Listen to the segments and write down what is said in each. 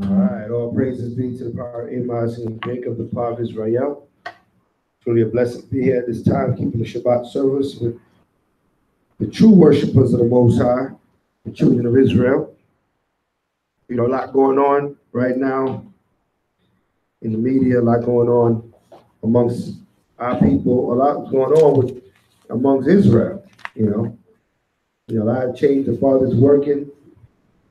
All right, all praises be to the power of Amos and Jacob, the power of Israel. Truly a blessing to be here at this time, keeping the Shabbat service with the true worshipers of the Most High, the children of Israel. You know, a lot going on right now in the media, a lot going on amongst our people, a lot going on amongst Israel, you know. A lot of change. The Father's working.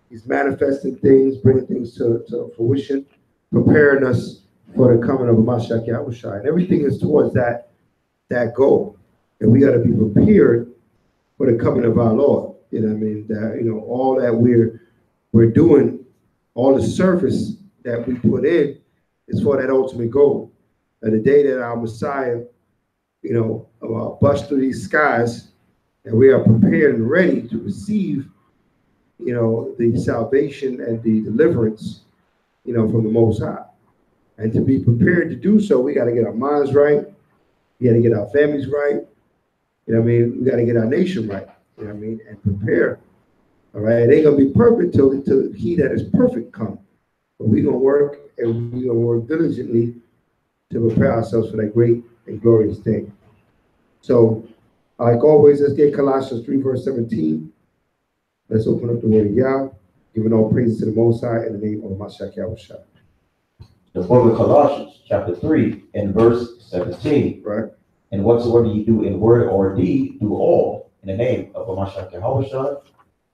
He's manifesting things, bringing things to fruition, preparing us for the coming of Mashiach Yahushua. And everything is towards that goal. And we got to be prepared for the coming of our Lord. You know what I mean? That, all that we're doing, all the service that we put in is for that ultimate goal. And the day that our Messiah, bust through these skies, and we are prepared and ready to receive, the salvation and the deliverance, from the Most High. And to be prepared to do so, we got to get our minds right. We got to get our families right. We got to get our nation right. And prepare. All right. It ain't going to be perfect till he that is perfect come. But we're going to work, and we're going to work diligently to prepare ourselves for that great and glorious day. So, like always, let's get Colossians 3, verse 17. Let's open up the word of Yah, giving all praises to the Most High in the name of Mashiach Yahushua. The book of Colossians, chapter 3, and verse 17. Right. And whatsoever ye do in word or deed, do all in the name of Mashiach Yahushua,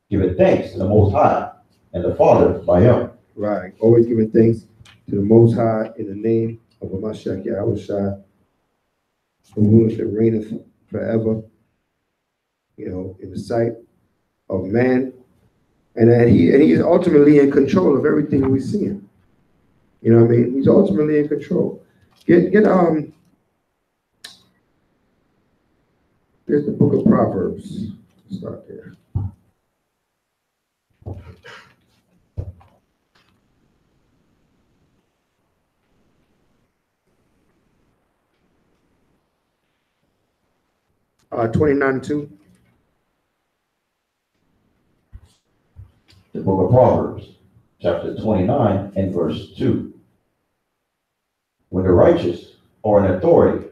giving thanks to the Most High and the Father by him. Right. Always giving thanks to the Most High in the name of Mashiach Yahushua, who reigneth forever, in the sight of man, and he is ultimately in control of everything we see him. He's ultimately in control. Get there's the book of Proverbs. Let's start there. Uh, 29:2. The book of Proverbs, chapter 29 and verse 2. When the righteous are in authority,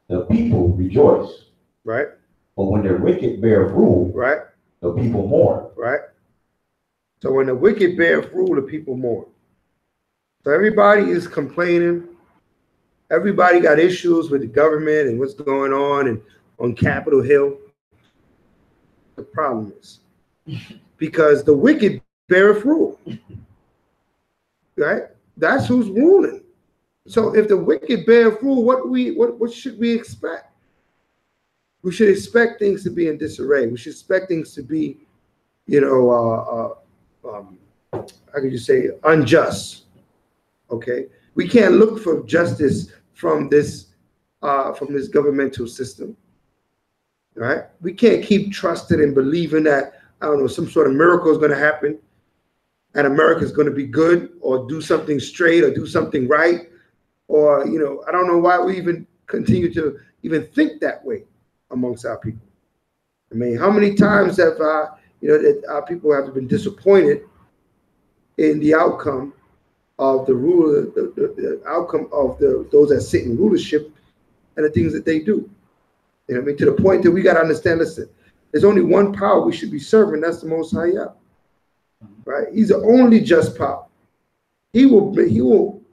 the people rejoice. Right. But when the wicked bear rule, right, the people mourn. Right. So when the wicked bear rule, the people mourn. So everybody is complaining. Everybody got issues with the government and what's going on Capitol Hill. The problem is because the wicked beareth rule, right? That's who's ruling. So if the wicked beareth rule, what should we expect? We should expect things to be in disarray. We should expect things to be, how could you say, unjust. Okay, we can't look for justice from this governmental system. Right? We can't keep trusting and believing that, some sort of miracle is going to happen and America is going to be good or do something straight or do something right. Or, I don't know why we even continue to even think that way amongst our people. How many times have, that our people have been disappointed in the outcome of the rule, the outcome of those that sit in rulership and the things that they do. To the point that we got to understand, listen, there's only one power we should be serving. That's the Most High Yah. Right? He's the only just power. He will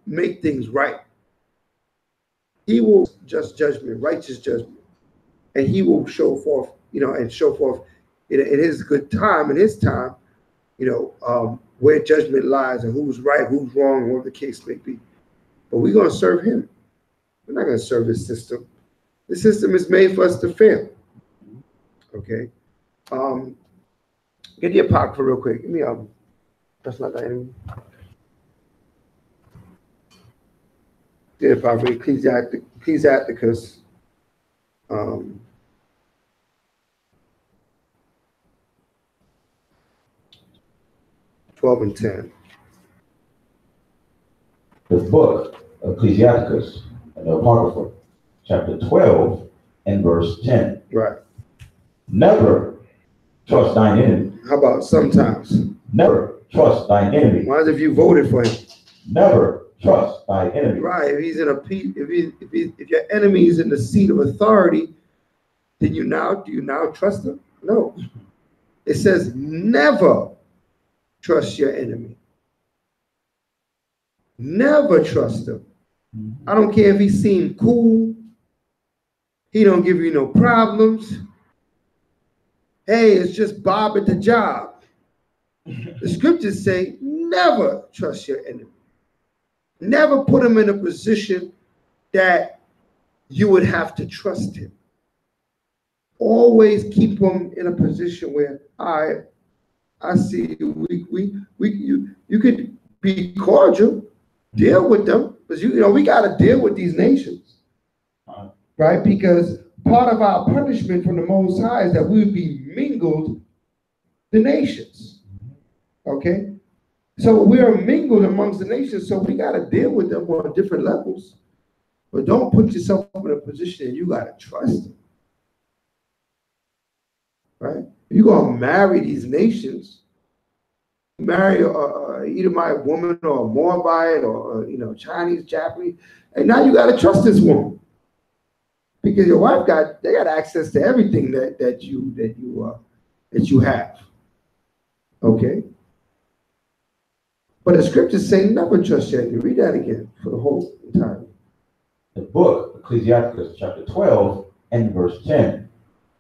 make things right. He will just judgment, righteous judgment. And he will show forth, in his good time, in his time, where judgment lies and who's right, who's wrong, whatever the case may be. But we're going to serve him. We're not going to serve this system. The system is made for us to fail. Okay. Get the apocrypha real quick. Give me that's not that enemy. Get the apocrypha, Ecclesiasticus. 12 and 10. The book of Ecclesiasticus and the Apocrypha, chapter 12 and verse 10. Right. Never trust thine enemy. How about sometimes? Never trust thine enemy. Why if you voted for him? Never trust thy enemy. Right. If he's in a if your enemy is in the seat of authority, then do you now trust him? No. It says never trust your enemy. Never trust him. I don't care if he seemed cool. He don't give you no problems. Hey, it's just Bob at the job. The scriptures say never trust your enemy. Never put him in a position that you would have to trust him. Always keep him in a position where I see you could be cordial, deal with them, because we got to deal with these nations, right? Because part of our punishment from the Most High is that we would be mingled the nations. Okay, so we are mingled amongst the nations, so we got to deal with them on different levels. But don't put yourself in a position that you got to trust them. Right? You're going to marry these nations, marry a Edomite woman or a Moabite or Chinese, Japanese, and now you got to trust this woman because your wife got access to everything that you have. Okay? But the scriptures say never trust your enemy. Read that again for the whole entirety. The book, Ecclesiastes chapter 12 and verse 10.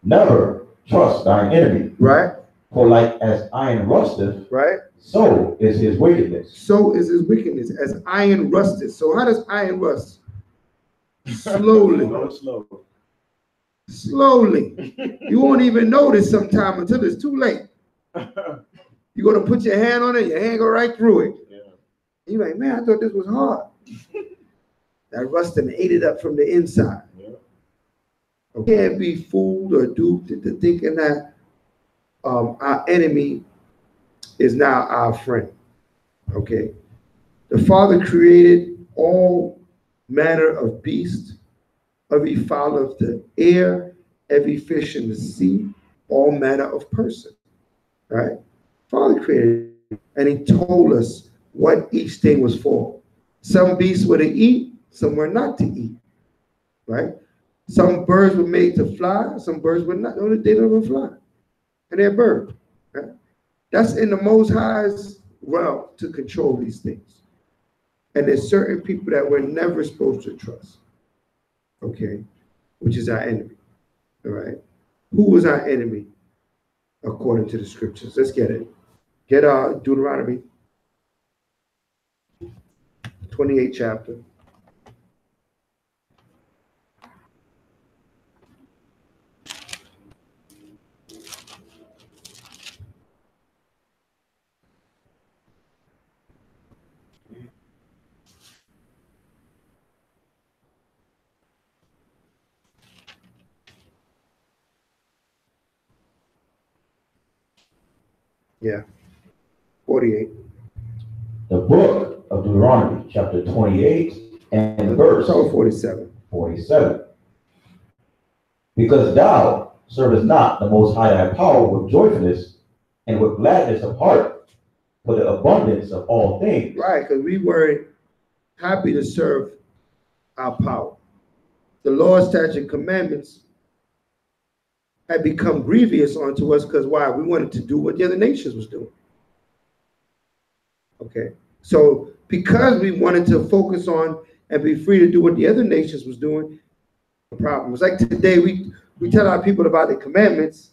Never trust thine enemy. Right. For like as iron rusteth, right, so is his wickedness. So is his wickedness, as iron rusteth. So how does iron rust? Slowly. Slowly. You won't even notice sometime until it's too late. You're going to put your hand on it, your hand go right through it. Yeah. You're like, man, I thought this was hard. That rust and ate it up from the inside. Yeah. You can't be fooled or duped into thinking that our enemy is now our friend. Okay. The Father created all manner of beasts, every fowl of the air, every fish in the sea, all manner of person. Right? Father created it, and he told us what each thing was for. Some beasts were to eat, some were not to eat. Right? Some birds were made to fly, some birds were not. They don't even fly. And they're birds. Right? That's in the Most High's realm to control these things. And there's certain people that we're never supposed to trust. Okay? Which is our enemy. All right? Who was our enemy according to the scriptures? Let's get it. Get Deuteronomy 28th chapter. Yeah. 48. The book of Deuteronomy, chapter 28, and verse 47. 47. Because thou servest not the Most High thy power with joyfulness and with gladness of heart for the abundance of all things. Right, because we weren't happy to serve our power. The law, statutes, and commandments had become grievous unto us because why? We wanted to do what the other nations was doing. Okay, so because we wanted to focus on and be free to do what the other nations was doing, the problem was like today we tell our people about the commandments,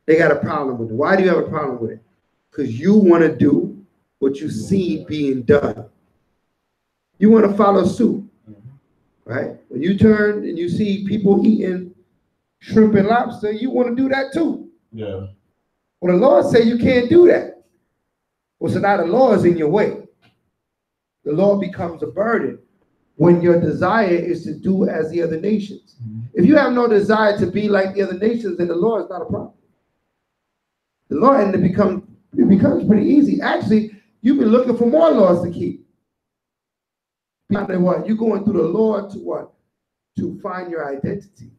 they got a problem with it. Why do you have a problem with it? Because you want to do what you see being done. You want to follow suit, right? When you turn and you see people eating shrimp and lobster, you want to do that too. Yeah. Well, the Lord say you can't do that. Well, so now the law is in your way. The law becomes a burden when your desire is to do as the other nations. If you have no desire to be like the other nations, then the law is not a problem. The law and it becomes pretty easy. Actually, you've been looking for more laws to keep. What? You're going through the law to what? To find your identity.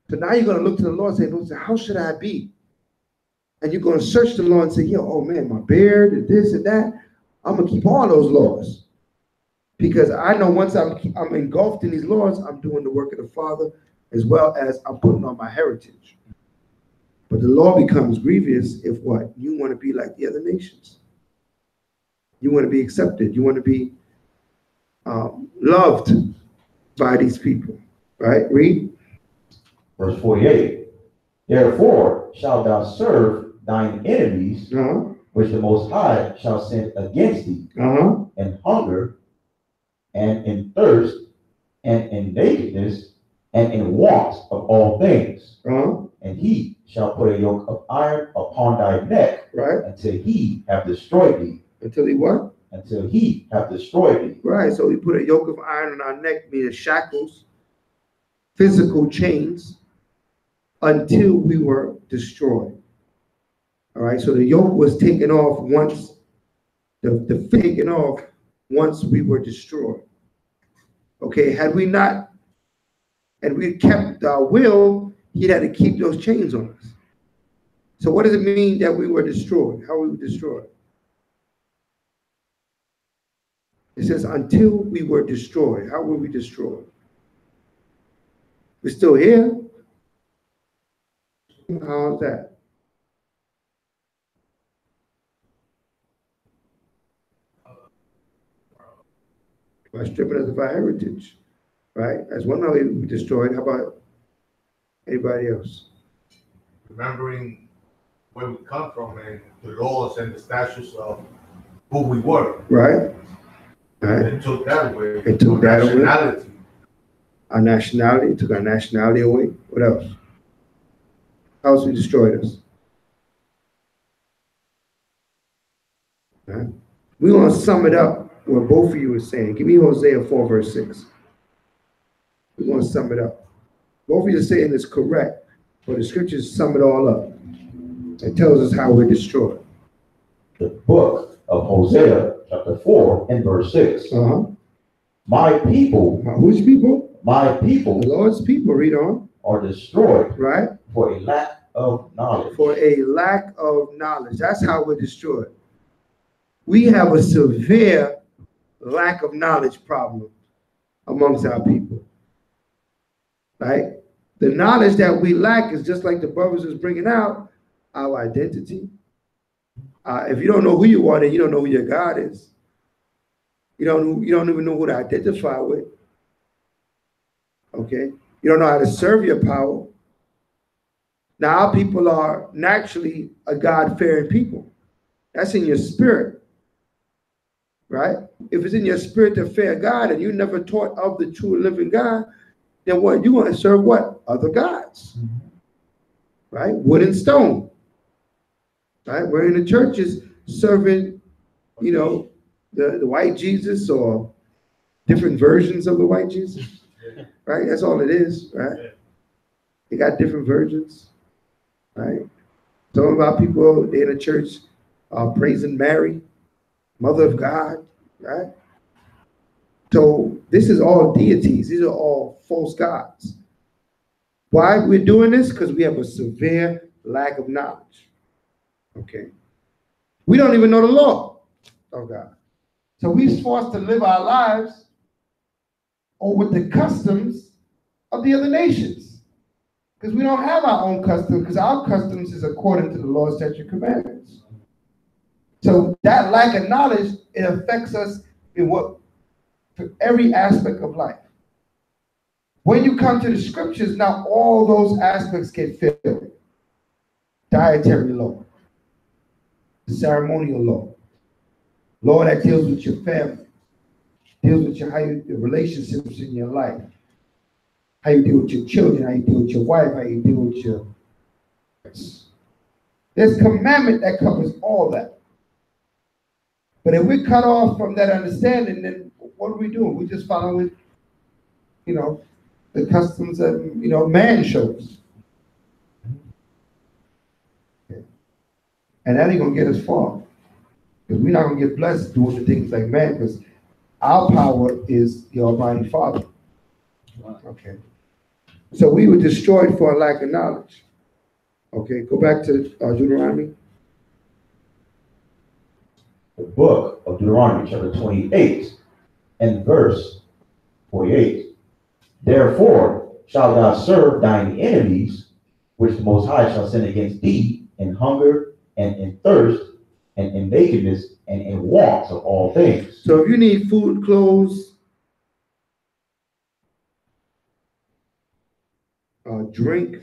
So now you're going to look to the Lord and say, how should I be? and you're going to search the law and say, yo, oh man, my beard and this and that, I'm going to keep all those laws. Because I know once I'm engulfed in these laws, I'm doing the work of the Father, as well as I'm putting on my heritage. But the law becomes grievous if what? You want to be like the other nations. You want to be accepted. You want to be loved by these people. Right? Read. Verse 48. Therefore shalt thou serve thine enemies, which the Most High shall send against thee, in hunger, and in thirst, and in nakedness, and in want of all things. And he shall put a yoke of iron upon thy neck, right, until he have destroyed thee. Until he what? Until he have destroyed thee. Right, so he put a yoke of iron on our neck, meaning shackles, physical chains, until we were destroyed. All right, so the yoke was taken off once, the taken off once we were destroyed. Okay, had we not, and we kept our will, he'd had to keep those chains on us. So what does it mean that we were destroyed? How were we destroyed? It says, until we were destroyed. How were we destroyed? We're still here. How's that? By stripping us of our heritage, right? That's one way we destroyed. How about anybody else? Remembering where we come from and the laws and the statutes of who we were. Right. Right. It took that away. It took that away. Our nationality, took our nationality away. What else? How else we destroyed us? Right. We want to sum it up what both of you are saying. Give me Hosea 4, verse 6. We want to sum it up. Both of you are saying it's correct, but the scriptures sum it all up. It tells us how we're destroyed. The book of Hosea, chapter 4, and verse 6. My people. Whose people? My people. The Lord's people. Read on. Are destroyed. Right. For a lack of knowledge. For a lack of knowledge. That's how we're destroyed. We have a severe lack of knowledge problem amongst our people. Right? The knowledge that we lack is just like the brothers is bringing out, our identity. If you don't know who you are, then you don't know who your God is. You don't even know who to identify with. Okay? You don't know how to serve your power. Now, our people are naturally a God-fearing people. That's in your spirit. Right? If it's in your spirit to fear God and you never taught of the true living God, then what? You want to serve what? Other gods. Right? Wood and stone. Right? We're in the churches serving, you know, the white Jesus or different versions of the white Jesus. Right? That's all it is. Right? They got different versions. Right? Some of our people, they in the church are praising Mary, Mother of God, right? So this is all deities. These are all false gods. Why we're doing this? Because we have a severe lack of knowledge. Okay. We don't even know the law of God. So we're forced to live our lives over the customs of the other nations. Because we don't have our own customs, because our customs is according to the law, statute, commandments. So that lack of knowledge, it affects us in for every aspect of life. When you come to the scriptures, now all those aspects get filled. Dietary law, the ceremonial law that deals with your family, deals with the relationships in your life, how you deal with your children, how you deal with your wife, how you deal with your parents. There's commandment that covers all that. But if we cut off from that understanding, then what are we doing? We're just following, you know, the customs that, you know, man shows. Okay. And that ain't going to get us far. Because we're not going to get blessed doing the things like man, because our power is the Almighty Father. Okay. So we were destroyed for a lack of knowledge. Okay, go back to Deuteronomy. The book of Deuteronomy, chapter 28, and verse 48. Therefore shalt thou serve thine enemies, which the Most High shall send against thee in hunger and in thirst and in nakedness and in wants of all things. So if you need food, clothes, drink,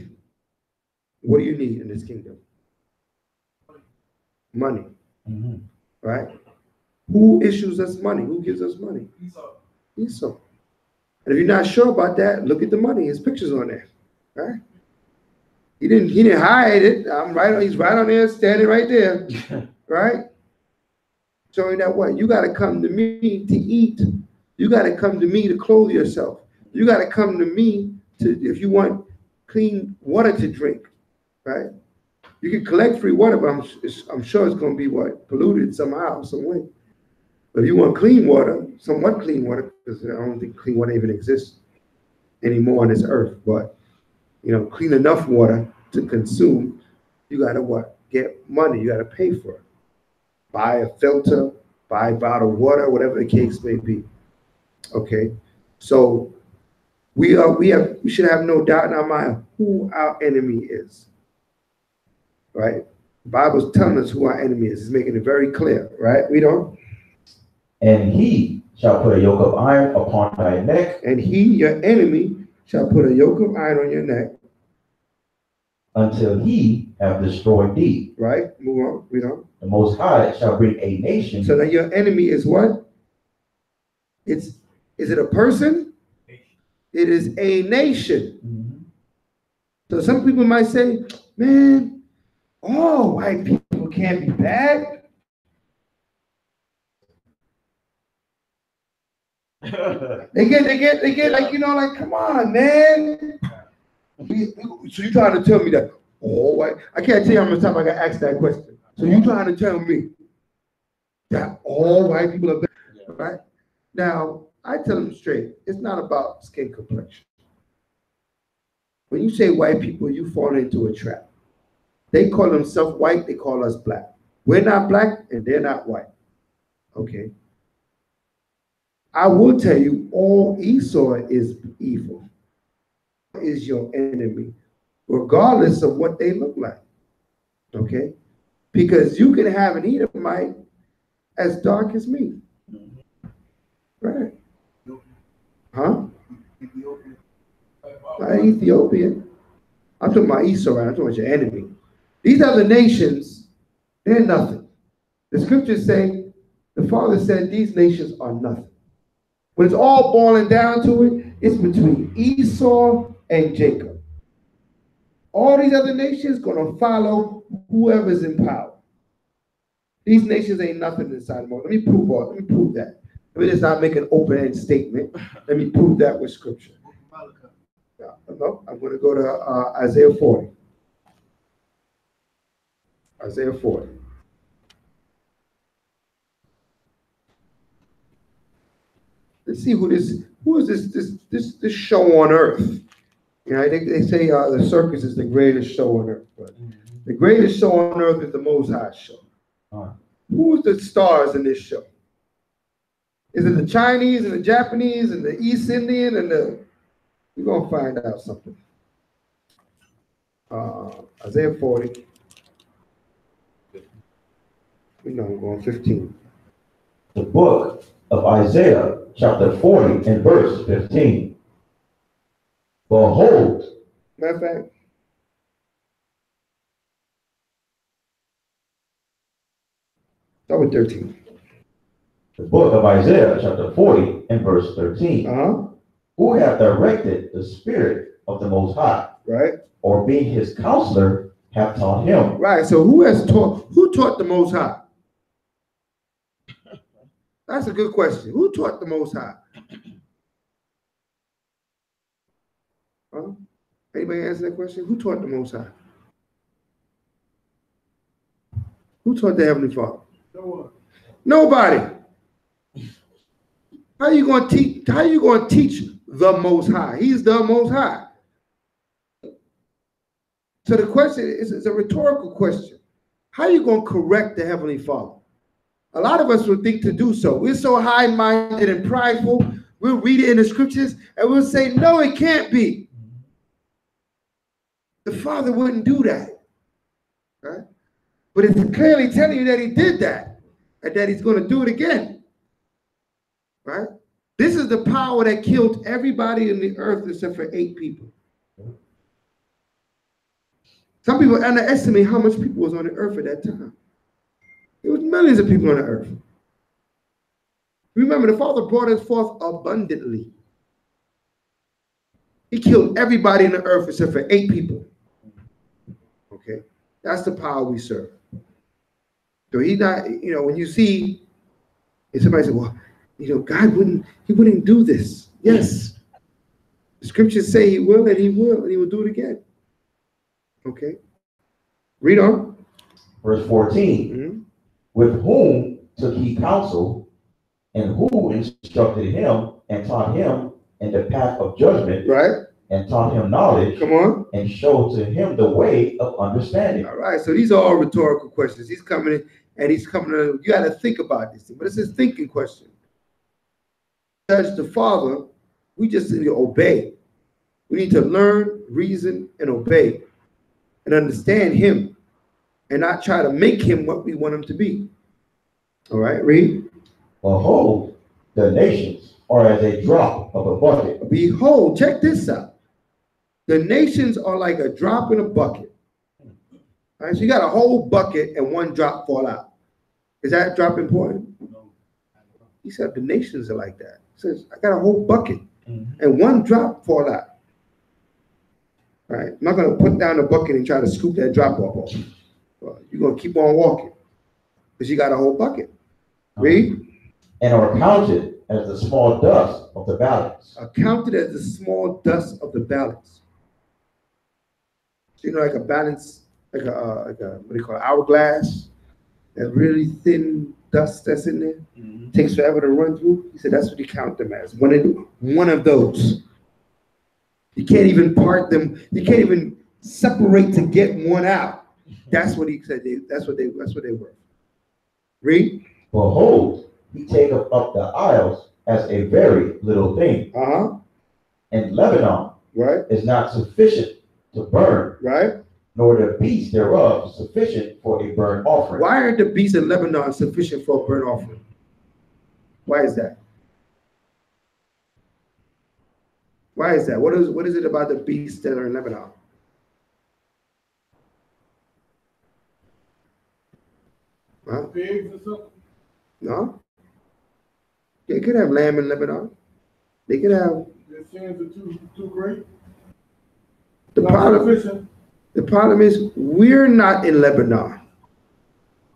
what do you need in this kingdom? Money. Mm-hmm. Right? Who issues us money? Who gives us money? Esau. And if you're not sure about that, look at the money. His picture's on there. Right? He didn't hide it. He's right on there, standing right there. Right? Showing that what? You gotta come to me to eat. You gotta come to me to clothe yourself. You gotta come to me if you want clean water to drink. Right? You can collect free water, but I'm sure it's going to be polluted somehow, some way. But if you want clean water, somewhat clean water, because I don't think clean water even exists anymore on this earth, but clean enough water to consume, you got to get money. You got to pay for it. Buy a filter, buy a bottle of water, whatever the case may be. Okay, so we should have no doubt in our mind who our enemy is. Right? The Bible's telling us who our enemy is. It's making it very clear, right? We don't. And he shall put a yoke of iron upon thy neck. And he, your enemy, shall put a yoke of iron on your neck. Until he have destroyed thee. Right? Move on. Read on. The Most High shall bring a nation. So that your enemy is what? Is it a person? It is a nation. Mm-hmm. So some people might say, man, all white people can't be bad. They get like, come on, man. So you trying to tell me that all white? I can't tell you how much time I got asked that question. So you trying to tell me that all white people are bad, right? Now I tell them straight, it's not about skin complexion. When you say white people, you fall into a trap. They call themselves white, they call us black. We're not black and they're not white. Okay. I will tell you, all Esau is evil. Is your enemy, regardless of what they look like. Okay? Because you can have an Edomite as dark as me. Right? Huh? Not Ethiopian. I'm talking about Esau, right? I'm talking about your enemy. These other nations, they're nothing. The scriptures say, the Father said these nations are nothing. When it's all boiling down to it, it's between Esau and Jacob. All these other nations going to follow whoever's in power. These nations ain't nothing inside of them. Let me prove that. Let me just not make an open-end statement. Let me prove that with scripture. No, I'm going to go to Isaiah 40. Isaiah 40. Let's see who is this show on earth. They say the circus is the greatest show on earth, but the greatest show on earth is the Most High show. Who's the stars in this show? Is it the Chinese and the Japanese and the East Indian and we're gonna find out something. Isaiah 40. We know I'm going 15. The book of Isaiah, chapter 40 and verse 15. Behold. Matter of fact, start with 13. The book of Isaiah, chapter 40 and verse 13. Who hath directed the Spirit of the Most High? Right. Or being his counselor, hath taught him. Right. So who taught the Most High? That's a good question. Who taught the Most High? Huh? Anybody answer that question? Who taught the Most High? Who taught the Heavenly Father? No one. Nobody. How you going to teach the Most High? He's the Most High. So the question is a rhetorical question. How are you going to correct the Heavenly Father? A lot of us would think to do so. We're so high-minded and prideful. We'll read it in the scriptures and we'll say, no, it can't be. The Father wouldn't do that. Right? But it's clearly telling you that he did that and that he's going to do it again. Right? This is the power that killed everybody in the earth except for 8 people. Some people underestimate how much people was on the earth at that time. There was millions of people on the earth. Remember, the Father brought us forth abundantly. He killed everybody in the earth except for 8 people. Okay? That's the power we serve. So he's not, when you see, if somebody says, well, God wouldn't do this. Yes. The scriptures say he will, and he will do it again. Okay. Read on. Verse 14. Mm-hmm. With whom took he counsel, and who instructed him and taught him in the path of judgment, right? And taught him knowledge, come on, and showed to him the way of understanding. All right, so these are all rhetorical questions. He's coming in, and he's coming in. You got to think about this thing, but it's a thinking question. Judge the Father, we just need to obey. We need to learn, reason, and obey, and understand him, and not try to make him what we want him to be. All right, read. Behold, the nations are as a drop of a bucket. Behold, check this out. The nations are like a drop in a bucket. All right, so you got a whole bucket and one drop fall out. Is that drop important? No. He said the nations are like that. He says, I got a whole bucket and one drop fall out. All right, I'm not going to put down the bucket and try to scoop that drop off. You're going to keep on walking because you got a whole bucket. Read. And are counted as the small dust of the balance. Are counted as the small dust of the balance. So, like a balance, like a what do you call it, hourglass, that really thin dust that's in there, takes forever to run through. He said that's what he count them as. One of those. You can't even part them. You can't even separate to get one out. That's what he said. That's what they were. Read. Behold, he taketh up the isles as a very little thing. And Lebanon is not sufficient to burn. Right. Nor the beasts thereof sufficient for a burnt offering. Why aren't the beasts in Lebanon sufficient for a burnt offering? Why is that? Why is that? What is it about the beasts that are in Lebanon? Huh? Pigs or something? No. They could have lamb in Lebanon. They could have. Their sins are too great. The problem is we're not in Lebanon.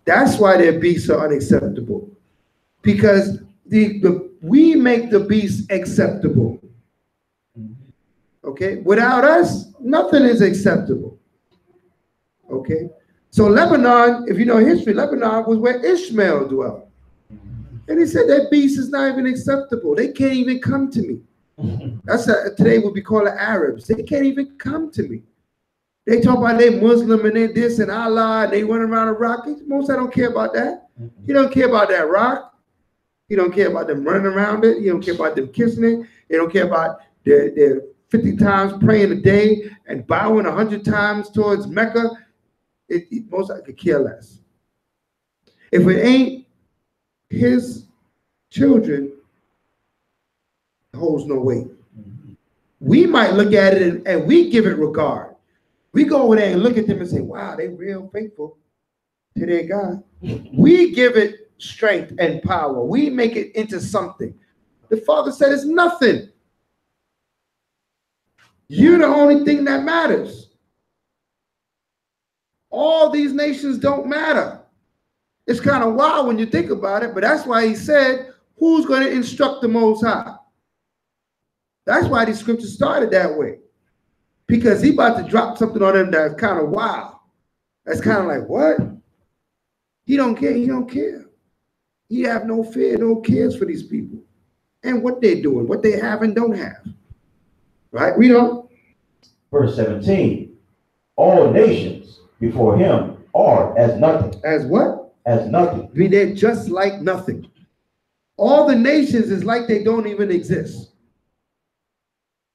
That's why their beasts are unacceptable. Because we make the beasts acceptable. Okay? Without us, nothing is acceptable. Okay? So Lebanon, if you know history, Lebanon was where Ishmael dwelt. And he said that beast is not even acceptable. They can't even come to me. That's today what we call the Arabs. They can't even come to me. They talk about they Muslim and they this and Allah, and they run around a rock. Most I don't care about that. He don't care about that rock. He don't care about them running around it. He don't care about them kissing it. He don't care about their 50 times praying a day and bowing 100 times towards Mecca. Most I could care less. If it ain't his children, it holds no weight. We might look at it and we give it regard. We go over there and look at them and say, wow, they real faithful to their God. We give it strength and power. We make it into something. The Father said it's nothing. You're the only thing that matters. All these nations don't matter. It's kind of wild when you think about it, but that's why he said, who's going to instruct the Most High? That's why these scriptures started that way. Because he about to drop something on them that's kind of wild. That's kind of like, what? He don't care. He don't care. He have no fear, no cares for these people. And what they're doing, what they have and don't have. Right? Read on. Verse 17. All nations before him are as nothing. As what? As nothing. I mean, they're just like nothing. All the nations is like they don't even exist.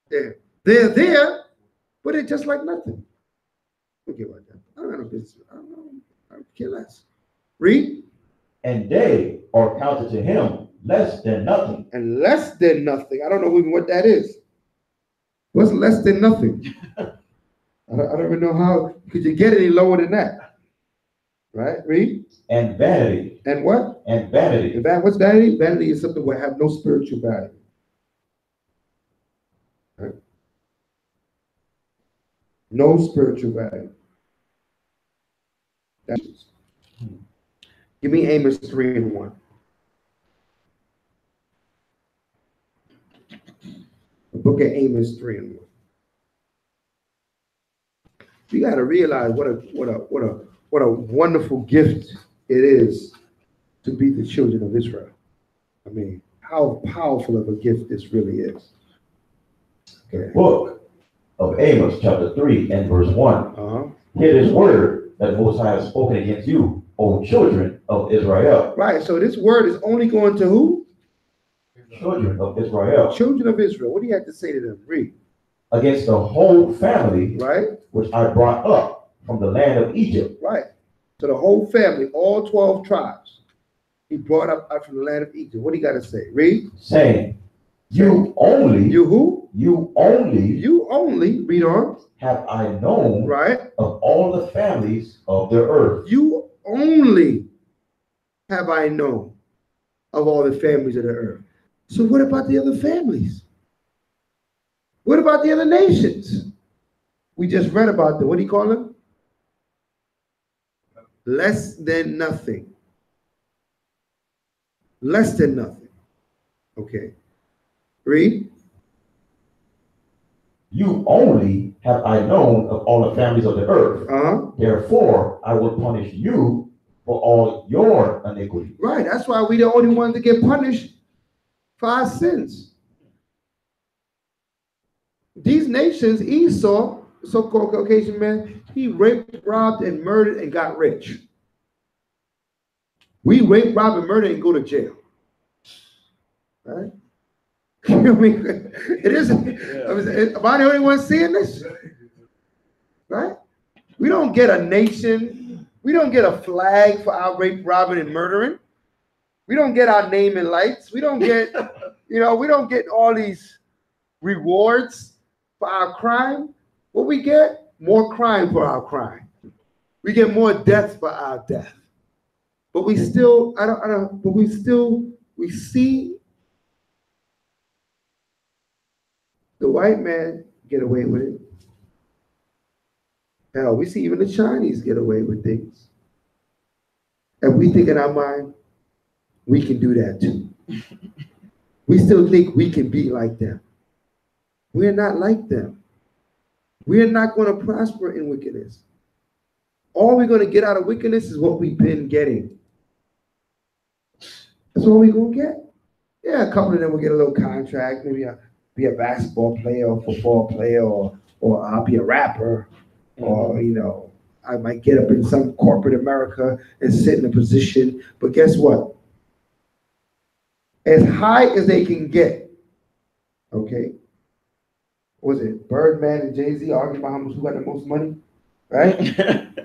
They're there, but they're just like nothing. Okay, about that. I don't know business. I don't know. I don't care less. Read. And they are counted to him less than nothing. And less than nothing. I don't know even what that is. What's less than nothing? I don't even know how could you get any lower than that. Right? Read. And vanity. And what? And vanity. And what's vanity? Vanity is something that have no spiritual value. Right? No spiritual value. That's, give me Amos 3:1. The book of Amos 3:1. You got to realize what a wonderful gift it is to be the children of Israel. I mean, how powerful of a gift this really is. Okay. Book of Amos, chapter 3 and verse 1. Hear this word that Most High has spoken against you, O children of Israel. Right. So this word is only going to who? Children of Israel. Children of Israel. What do you have to say to them? Read. Against the whole family, right, which I brought up from the land of Egypt. Right. So the whole family, all 12 tribes, he brought up from the land of Egypt. What do you got to say? Read. Saying, you only. You who? You only. You only. Read on. Have I known. Right. Of all the families of the earth. You only have I known of all the families of the earth. So what about the other families? What about the other nations? We just read about them. What do you call them? Less than nothing. Less than nothing. Okay. Read. You only have I known of all the families of the earth. Therefore, I will punish you for all your iniquity. Right. That's why we're the only ones that get punished for our sins. These nations, Esau, so-called Caucasian man, he raped, robbed, and murdered and got rich. We rape, rob, and murder and go to jail. Right? You know what I mean? It isn't. Am I the only one seeing this? Right? We don't get a nation. We don't get a flag for our rape, robbing, and murdering. We don't get our name in lights. We don't get, we don't get all these rewards for our crime. What we get? More crime for our crime. We get more death for our death. But we still, we see the white man get away with it. Hell, we see even the Chinese get away with things. And we think in our mind, we can do that too. We still think we can be like them. We're not like them. We're not going to prosper in wickedness. All we're going to get out of wickedness is what we've been getting. That's what we're going to get. Yeah, a couple of them will get a little contract, maybe be a basketball player or football player, or I'll be a rapper, or, I might get up in some corporate America and sit in a position. But guess what? As high as they can get, okay? Was it Birdman and Jay-Z arguing about who got the most money? Right?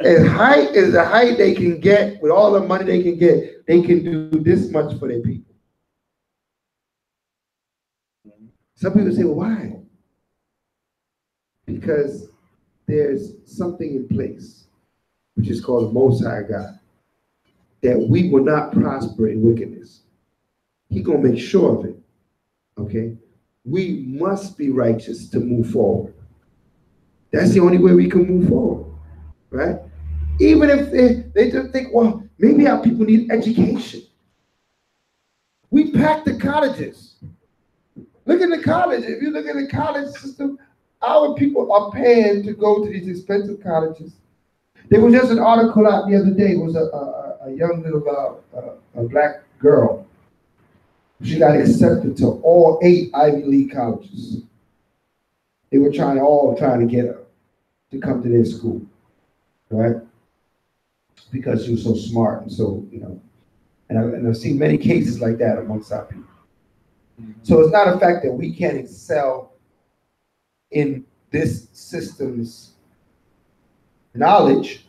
As high as the height they can get, with all the money they can get, they can do this much for their people. Some people say, well, why? Because there's something in place, which is called the Most High God, that we will not prosper in wickedness. He's going to make sure of it, okay? We must be righteous to move forward. That's the only way we can move forward, right? Even if they just think, well, maybe our people need education. We pack the colleges. Look at the college. If you look at the college system, our people are paying to go to these expensive colleges. There was just an article out the other day. It was a young little a black girl. She got accepted to all 8 Ivy League colleges. They were trying to get her to come to their school, right? Because you're so smart and so, and I've seen many cases like that amongst our people. So it's not a fact that we can't excel in this system's knowledge,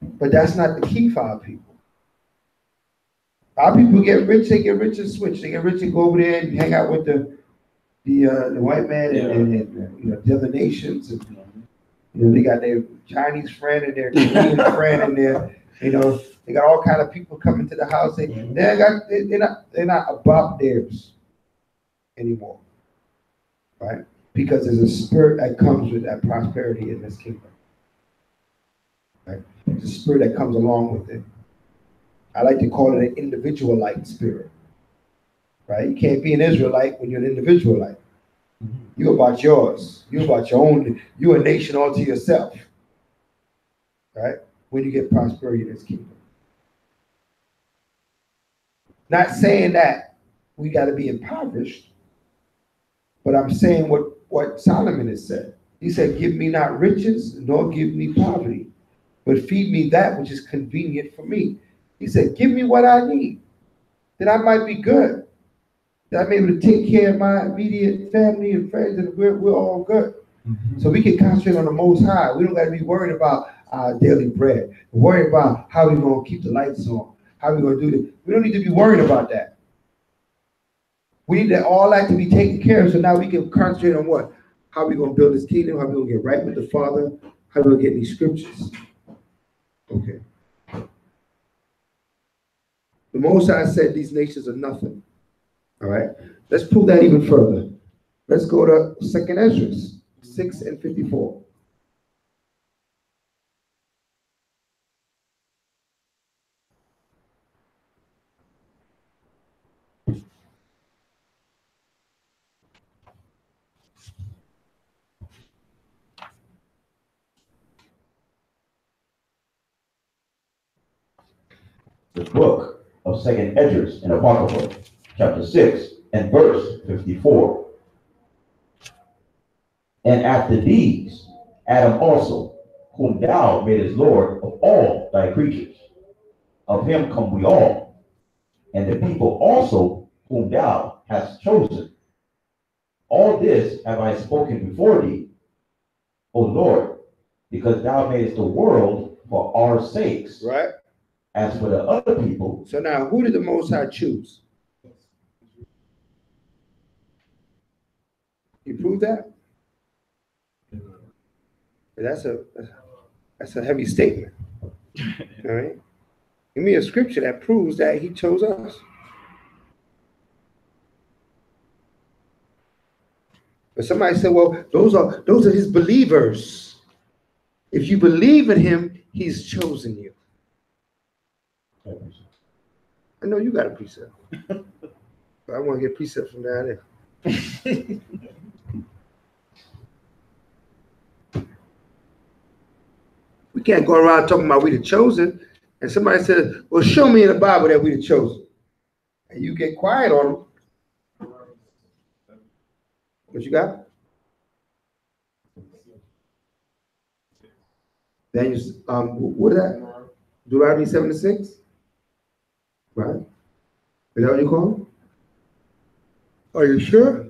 but that's not the key for our people. Our people get rich, they get rich and switch. They get rich and go over there and hang out with the white man and the other nations. And, they got their Chinese friend and their Korean friend and their, they got all kind of people coming to the house. They're not about theirs anymore, right? Because there's a spirit that comes with that prosperity in this kingdom, right? There's a spirit that comes along with it. I like to call it an individualite spirit, right? You can't be an Israelite when you're an individualite. You're about yours. You're about your own. You're a nation all to yourself, right? When you get prosperity in this kingdom. Not saying that we got to be impoverished, but I'm saying what Solomon has said. He said, give me not riches, nor give me poverty, but feed me that which is convenient for me. He said, give me what I need, that I might be good, that I'm able to take care of my immediate family and friends, and we're all good. So we can concentrate on the Most High. We don't got to be worried about our daily bread, worried about how we're going to keep the lights on, how we're going to do this. We don't need to be worried about that. We need all that to be taken care of, so now we can concentrate on what? How we going to build this kingdom, how we going to get right with the Father, how we going to get these scriptures. Okay. The Most High said these nations are nothing. All right. Let's prove that even further. Let's go to 2nd Ezra 6:54. The book of 2nd Ezra in Apocrypha, chapter 6 and verse 54. And after these, Adam also, whom thou madest Lord of all thy creatures, of him come we all, and the people also whom thou hast chosen. All this have I spoken before thee, O Lord, because thou madest the world for our sakes. Right. As for the other people. So now, who did the Most High choose? You prove that? That's a heavy statement. All right. Give me a scripture that proves that he chose us. But somebody said, well, those are his believers. If you believe in him, he's chosen you. I know you got a precept. But I want to get precepts from down there. We can't go around talking about we the chosen. And somebody says, well, show me in the Bible that we the chosen. And you get quiet on them. What you got? Then what is that? Deuteronomy 7:6? Right? Is that what you call it? Are you sure?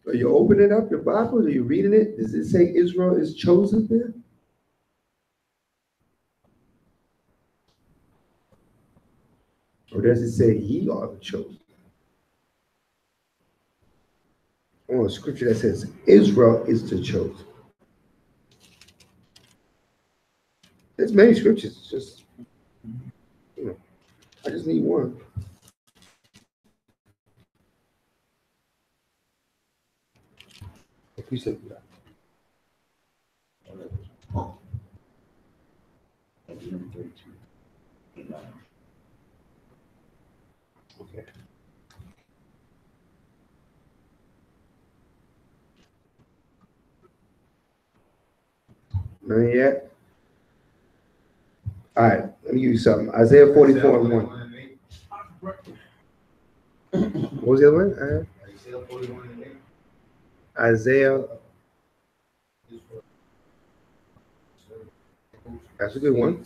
Are you opening up your Bible? Are you reading it? Does it say Israel is chosen there? Or does it say ye are the chosen? I want a scripture that says Israel is the chosen. There's many scriptures. It's just, I just need one. What precept you got? Okay. None yet? All right, let me give you something. Isaiah 44:1. What was the other one? Isaiah 41:8. Isaiah That's a good one.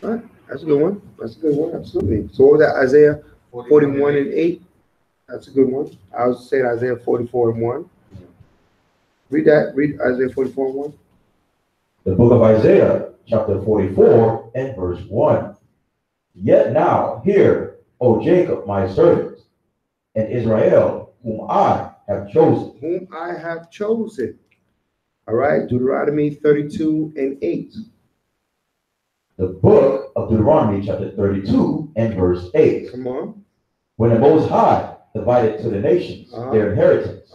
All right. That's a good one. That's a good one. Absolutely. So what was that? Isaiah 41 and 8. That's a good one. I was saying Isaiah 44 and 1. Read that. Read Isaiah 44 and 1. The book of Isaiah, chapter 44 and verse 1. Yet now, hear, O Jacob, my servant, and Israel, whom I have chosen. Whom I have chosen. All right. Deuteronomy 32 and 8. The book of Deuteronomy, chapter 32 and verse 8. Come on. When the Most High divided to the nations their inheritance,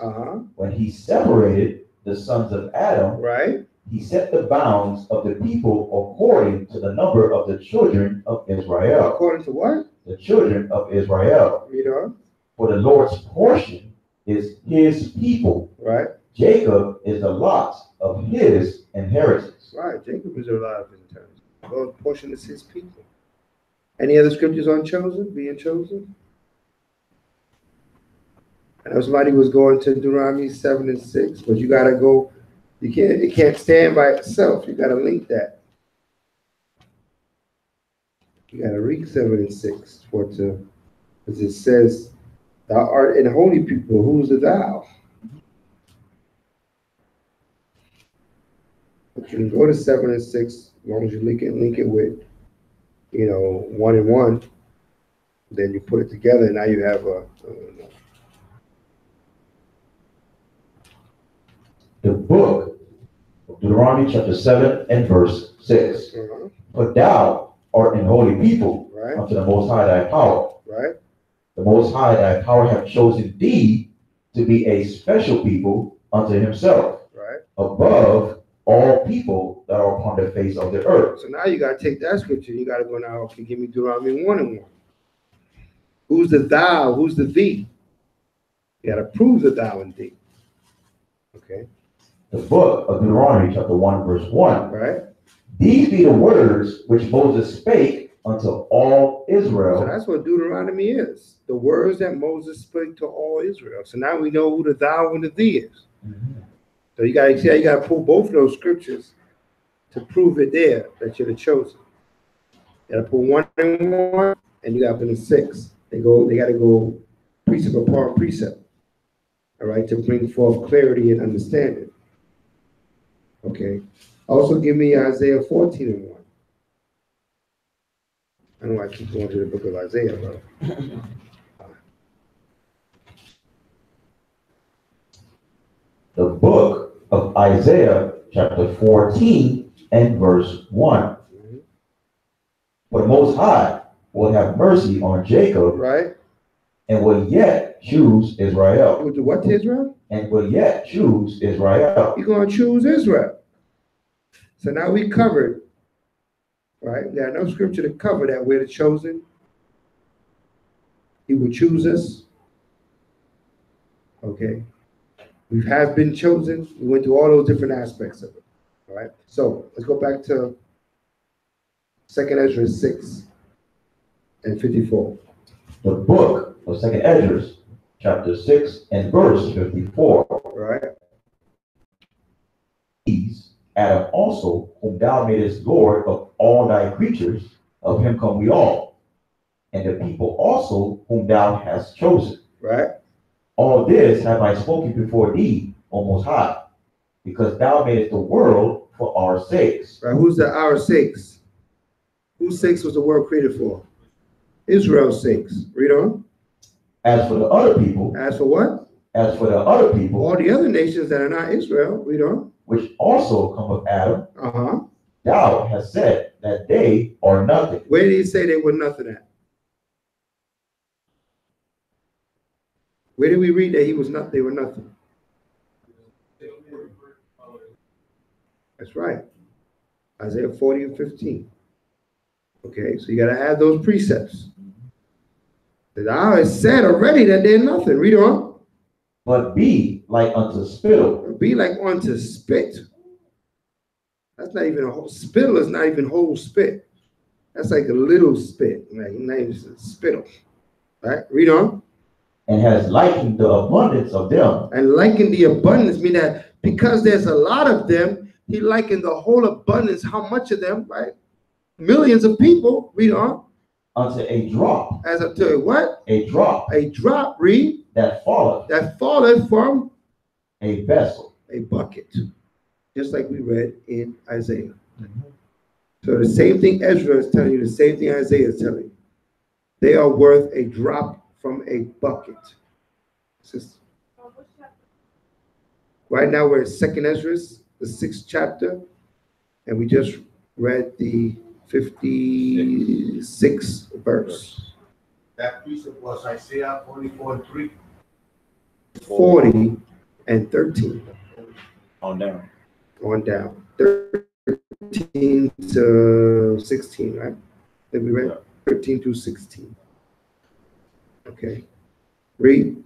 when he separated the sons of Adam, right, he set the bounds of the people according to the number of the children of Israel. According to what? The children of Israel. Read on. For the Lord's portion is his people. Right. Jacob is the lot of his inheritance. Right. Jacob is the lot of his inheritance. The Lord's portion is his people. Any other scriptures on chosen, being chosen? I know somebody was going to Deuteronomy 7 and 6, but you gotta go. It can't stand by itself. You gotta link that. You gotta read 7 and 6 because it says, "Thou art an holy people." Who's the thou? But you can go to 7 and 6 as long as you link it with, 1 and 1. Then you put it together, and now you have the book of Deuteronomy chapter 7 and verse 6. But thou art an holy people unto the Most High thy power. Right. The Most High thy power hath chosen thee to be a special people unto himself. Right. Above all people that are upon the face of the earth. So now you got to take that scripture. You got to go now, okay, give me Deuteronomy 1 and 1. Who's the thou? Who's the thee? You got to prove the thou and thee. Okay. The book of Deuteronomy chapter 1 verse 1. Right. These be the words which Moses spake unto all Israel. So that's what Deuteronomy is. The words that Moses spake to all Israel. So now we know who the thou and the thee is. So you got to pull both of those scriptures to prove it there that you're the chosen. You got to pull 1 and 1, and you got to put in 6. They got to go precept upon precept. All right, to bring forth clarity and understanding. Okay. Also give me Isaiah 14 and 1. I know I keep going to the book of Isaiah, bro. The book of Isaiah chapter 14 and verse 1. For the Most High will have mercy on Jacob, right, and will yet choose Israel. Will do what to Israel? And will yet choose Israel. You're going to choose Israel. So now we covered, right? There are no scripture to cover that we're the chosen. He will choose us. Okay. We have been chosen. We went through all those different aspects of it. All right. So let's go back to 2nd Ezra 6 and 54. The book of 2nd Ezra, chapter 6 and verse 54. Right. These Adam also, whom thou madest Lord of all thy creatures, of him come we all, and the people also whom thou hast chosen. Right. All this have I spoken before thee, O Most High, because thou madest the world for our sakes. Right. Who's the our sakes? Whose sakes was the world created for? Israel's sakes. Read on. As for the other people. As for what? As for the other people. All the other nations that are not Israel. Read on. Which also come of Adam. Thou hast said that they are nothing. Where did he say they were nothing at? Where did we read that he was not? They were nothing. That's right. Isaiah 40 and 15. Okay, so you got to have those precepts. I said already that they're nothing. Read on. But be like unto spittle. Be like unto spit. That's not even a whole spittle. Is not even whole spit. That's like a little spit. Like name is spittle. Right. Read on. And has likened the abundance of them. And likened the abundance, mean that because there's a lot of them, He likened the whole abundance, how much of them, right? Millions of people, read on. Unto a drop. As up to what? A drop. A drop, read. That falleth. That falleth from a vessel. A bucket. Just like we read in Isaiah. So the same thing Ezra is telling you, the same thing Isaiah is telling you. They are worth a drop from a bucket. Right now we're in 2nd Ezra, the 6th chapter, and we just read the 56th verse. That precept was Isaiah 44:3. 40 and 13. On down. On down. 13 to 16, right? Then we read 13 to 16. Okay. Read.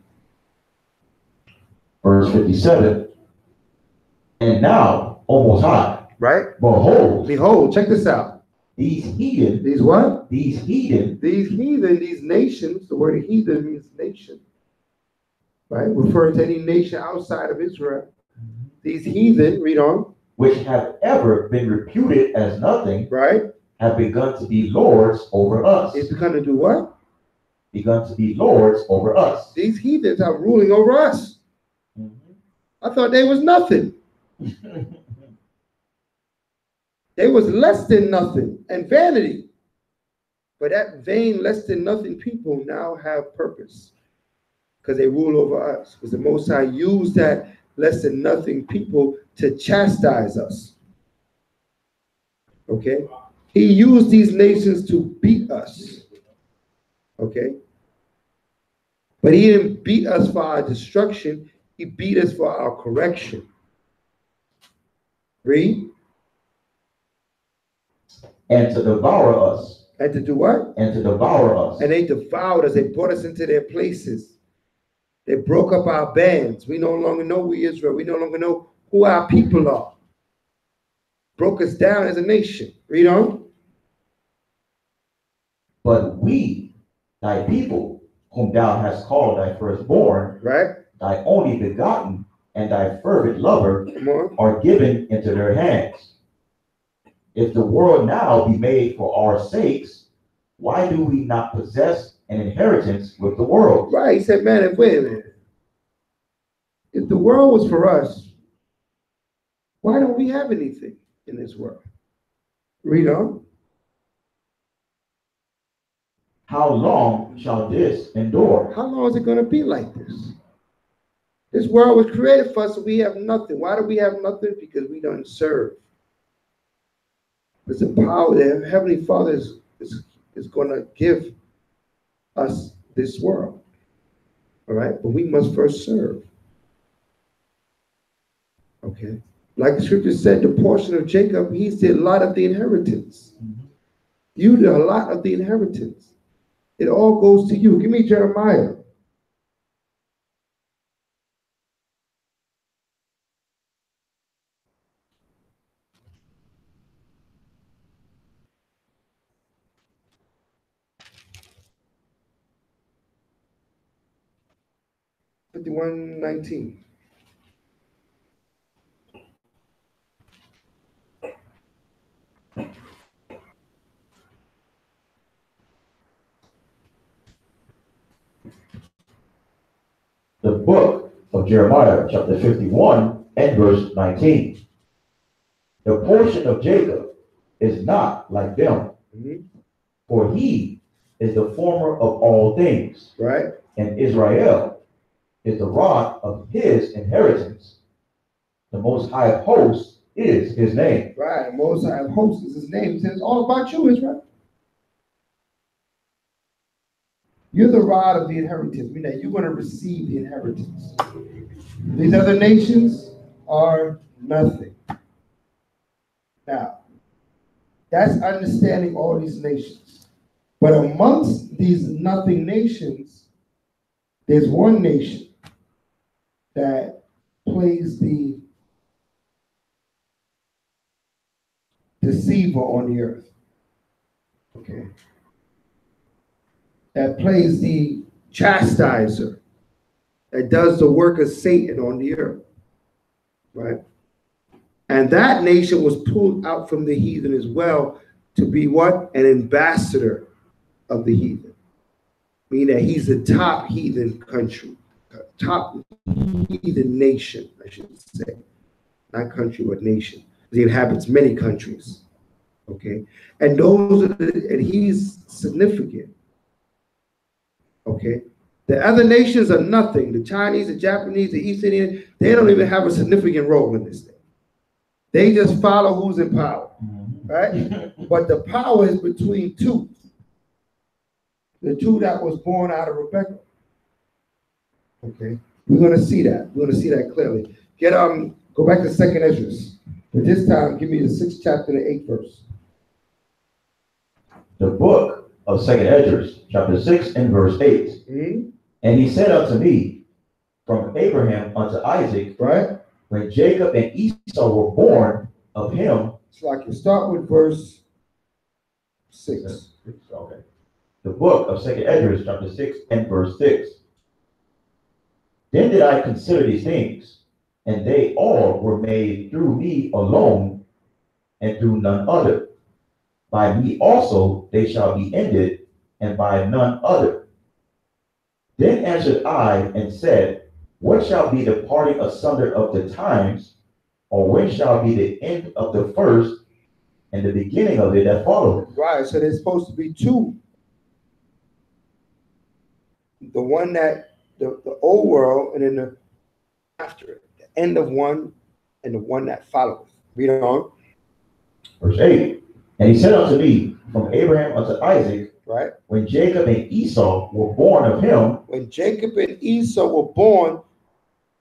Verse 57. And now, almost high. Right? Behold. Behold, check this out. These heathen. These what? These heathen. These heathen, these nations. The word heathen means nation. Right? Referring to any nation outside of Israel. These heathen, read on. Which have ever been reputed as nothing. Right? Have begun to be lords over us. It's begun to do what? Begun to be lords over us. These heathens are ruling over us. I thought they was nothing. They was less than nothing and vanity. But that vain, less than nothing people now have purpose because they rule over us. Because the Most High used that less than nothing people to chastise us. Okay? He used these nations to beat us. Okay? But he didn't beat us for our destruction. He beat us for our correction. Read. And to devour us. And to do what? And to devour us. And they devoured us. They brought us into their places. They broke up our bands. We no longer know we Israel. We no longer know who our people are. Broke us down as a nation. Read on. But we, thy people, whom thou hast called thy firstborn, right? Thy only begotten, and thy fervent lover, are given into their hands. If the world now be made for our sakes, why do we not possess an inheritance with the world? Right. He said, man, wait a minute. If the world was for us, why don't we have anything in this world? Read on. How long shall this endure? How long is it going to be like this? This world was created for us, so we have nothing. Why do we have nothing? Because we don't serve. It's a power that Heavenly Father is going to give us this world. All right? But we must first serve. Okay? Like the scripture said, the portion of Jacob, he's the lot of the inheritance. You the lot of the inheritance. It all goes to you. Give me Jeremiah. $51:19. The book of Jeremiah, chapter 51 and verse 19. The portion of Jacob is not like them, for he is the former of all things. Right. And Israel is the rod of his inheritance. The Most High of Hosts is his name. Right. The Most High of Hosts is his name. It says all about you, Israel. You're the rod of the inheritance. Meaning that you're going to receive the inheritance. These other nations are nothing. Now, that's understanding all these nations. But amongst these nothing nations, there's one nation that plays the deceiver on the earth. Okay. That plays the chastiser, that does the work of Satan on the earth, right? And that nation was pulled out from the heathen as well to be what? An ambassador of the heathen. Meaning that he's the top heathen country, top heathen nation, I should say. Not country, but nation. He inhabits many countries. Okay. And and he's significant. Okay. The other nations are nothing. The Chinese, the Japanese, the East Indian, they don't even have a significant role in this thing. They just follow who's in power. Right? But the power is between two. The two that was born out of Rebecca. Okay. We're gonna see that. We're gonna see that clearly. Go back to 2nd Ezra. But this time, give me the 6th chapter, the 8th verse. The book of 2nd Ezra, chapter 6 and verse 8. Mm-hmm. And he said unto me, from Abraham unto Isaac, right? When Jacob and Esau were born of him. So I can start with verse 6. Okay. The book of 2nd Ezra, chapter 6 and verse 6. Then did I consider these things, and they all were made through me alone, and through none other. By me also they shall be ended, and by none other. Then answered I and said, what shall be the parting asunder of the times, or when shall be the end of the first, and the beginning of it that followeth? Right, so there's supposed to be two. The one that, the old world, and then the after it. The end of one, and the one that followeth. Read on. Verse 8. And he said unto me, from Abraham unto Isaac, right? When Jacob and Esau were born of him. When Jacob and Esau were born,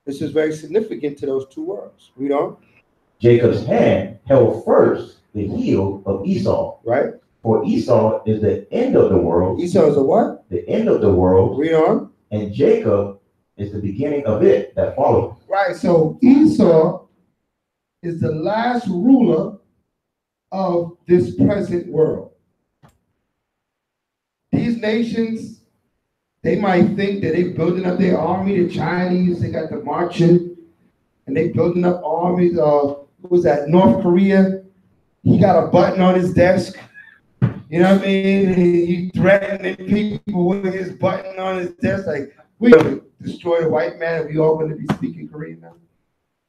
this is very significant to those two words. Read on. Jacob's hand held first the heel of Esau. Right. For Esau is the end of the world. Esau is the what? The end of the world. Read on. And Jacob is the beginning of it that follows. Right. So Esau is the last ruler of this present world. These nations, they might think that they're building up their army. The Chinese, they got the marching, and they building up armies. Who was that? North Korea. He got a button on his desk. You know what I mean? He threatening people with his button on his desk. Like, we gonna destroy the white man, and we all gonna be speaking Korean now?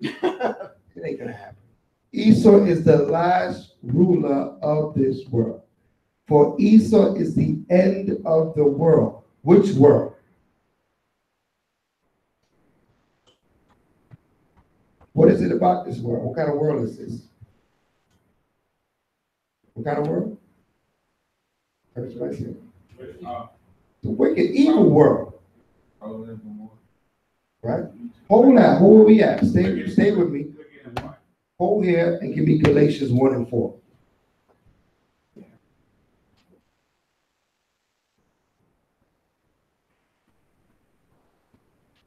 It ain't gonna happen. Esau is the last ruler of this world. For Esau is the end of the world. Which world? What is it about this world? What kind of world is this? What kind of world? Everybody say it. The wicked, evil world. Right? Hold that. Hold where we at. Stay with me. Hold here and give me Galatians 1 and 4.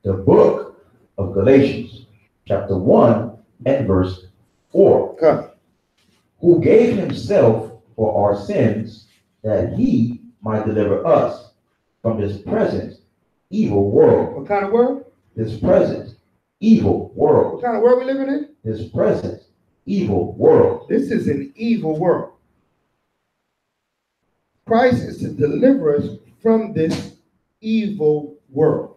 The book of Galatians, chapter 1 and verse 4. Come. Who gave himself for our sins, that he might deliver us from this present evil world. What kind of world? This present evil world. What kind of world we living in? This present evil world. This is an evil world. Christ is to deliver us from this evil world.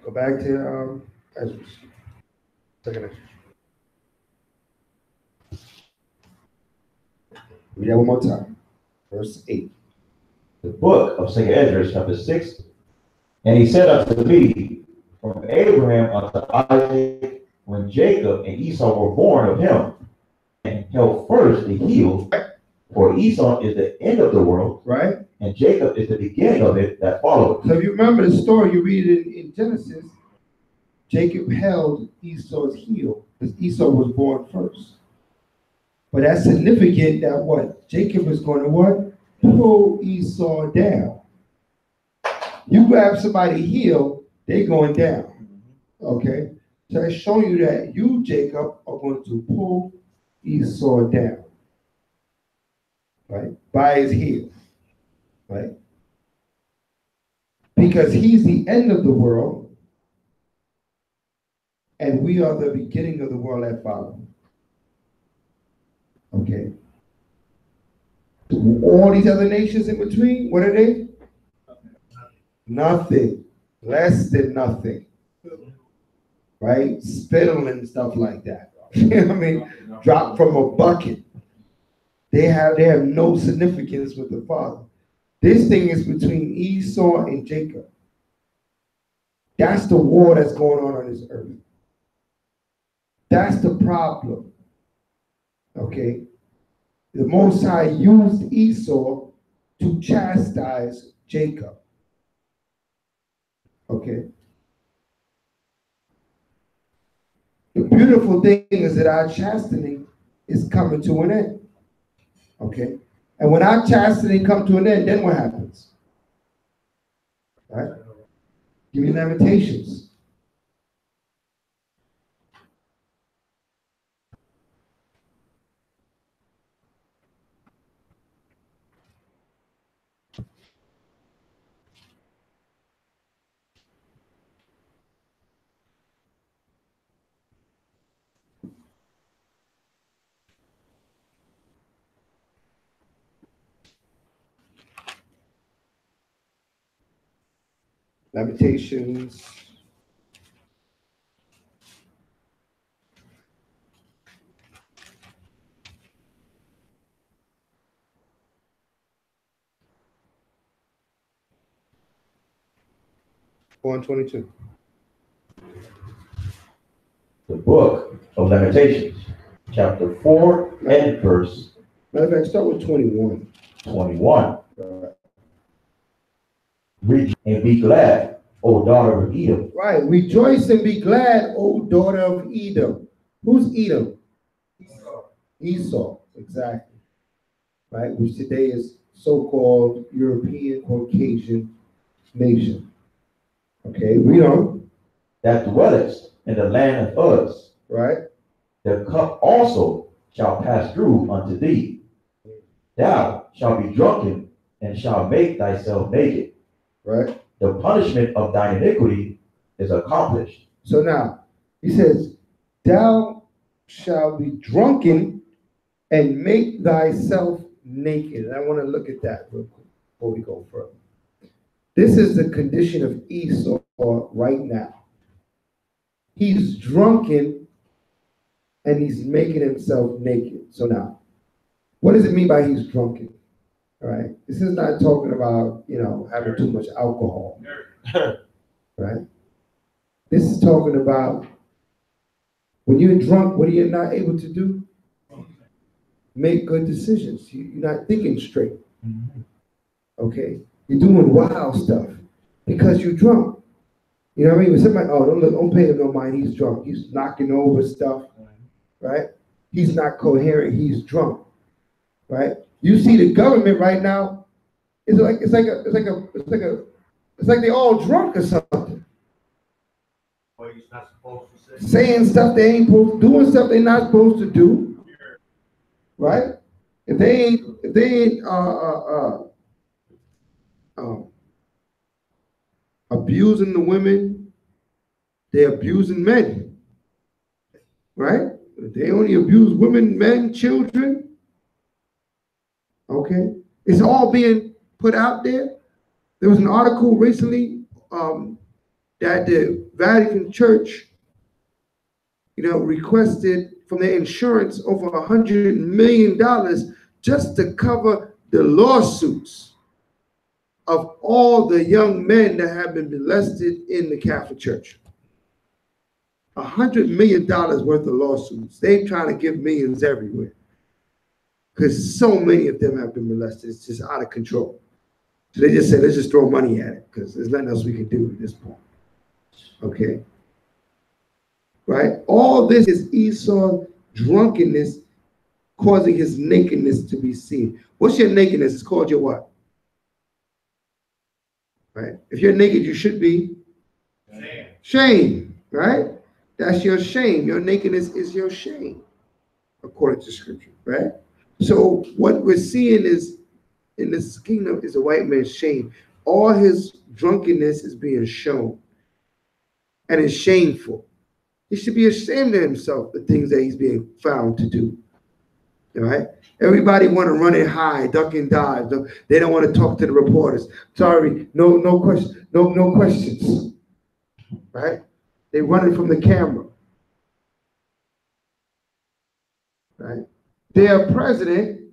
Go back to Ezra. 2nd Ezra. Read that one more time. Verse 8. The book of 2nd Ezra, chapter 6. And he said unto me, from Abraham unto Isaac, when Jacob and Esau were born of him, and held first the heel, for Esau is the end of the world, right? And Jacob is the beginning of it that followed. So if you remember the story, you read it in Genesis, Jacob held Esau's heel, because Esau was born first. But that's significant that what? Jacob is going to what? Pull Esau down. You grab somebody's heel, they're going down. Okay? So it's showing you that you, Jacob, are going to pull Esau down. Right? By his heel. Right? because he's the end of the world, and we are the beginning of the world that follow. Okay. All these other nations in between, what are they? Nothing. Less than nothing. Right? Spittle and stuff like that. You know what I mean? Drop from a bucket. They have no significance with the Father. This thing is between Esau and Jacob. That's the war that's going on this earth. That's the problem. Okay? The Most High used Esau to chastise Jacob. Okay? The beautiful thing is that our chastening is coming to an end. Okay? And when our chastening comes to an end, then what happens? Right? Give me Lamentations. Lamentations. On 22. The book of Lamentations, chapter 4 and verse. Matter of fact, start with 21. 21. Rejoice and be glad, O daughter of Edom. Right. Rejoice and be glad, O daughter of Edom. Who's Edom? Esau. Exactly. Right. Which today is so-called European Caucasian nation. Okay. We know. That dwellest in the land of Uz. Right. The cup also shall pass through unto thee. Thou shalt be drunken and shalt make thyself naked. Right. The punishment of thine iniquity is accomplished. So now, he says, thou shalt be drunken and make thyself naked. And I want to look at that real quick before we go further. This is the condition of Esau right now. He's drunken and he's making himself naked. So now, what does it mean by he's drunken? All right. This is not talking about, having too much alcohol. Right? This is talking about when you're drunk, what are you not able to do? Make good decisions. You're not thinking straight. Okay? You're doing wild stuff because you're drunk. You know what I mean? When somebody, don't pay him no mind, he's drunk. He's knocking over stuff. Right? He's not coherent, he's drunk. Right? You see the government right now, it's like they all drunk or something. Well, he's not supposed to say. Saying stuff they ain't supposed to, doing stuff they're not supposed to do. Right? If they ain't abusing the women, they're abusing men. Right? If they only abuse women, men, children. Okay, it's all being put out there. There was an article recently that the Vatican Church, requested from their insurance over $100 million just to cover the lawsuits of all the young men that have been molested in the Catholic Church. $100 million worth of lawsuits. They're trying to give millions everywhere. Because so many of them have been molested. It's just out of control. So they just said, let's just throw money at it because there's nothing else we can do at this point. Okay? Right? All this is Esau's drunkenness causing his nakedness to be seen. What's your nakedness? It's called your what? Right? If you're naked, you should be shame. Right? That's your shame. Your nakedness is your shame, according to Scripture. Right? So what we're seeing is in this kingdom is a white man's shame. all his drunkenness is being shown. And it's shameful. He should be ashamed of himself, the things that he's being found to do. All right? Everybody want to run it high, duck and dive. They don't want to talk to the reporters. Sorry, no questions. Right? They running from the camera. Right? Their president,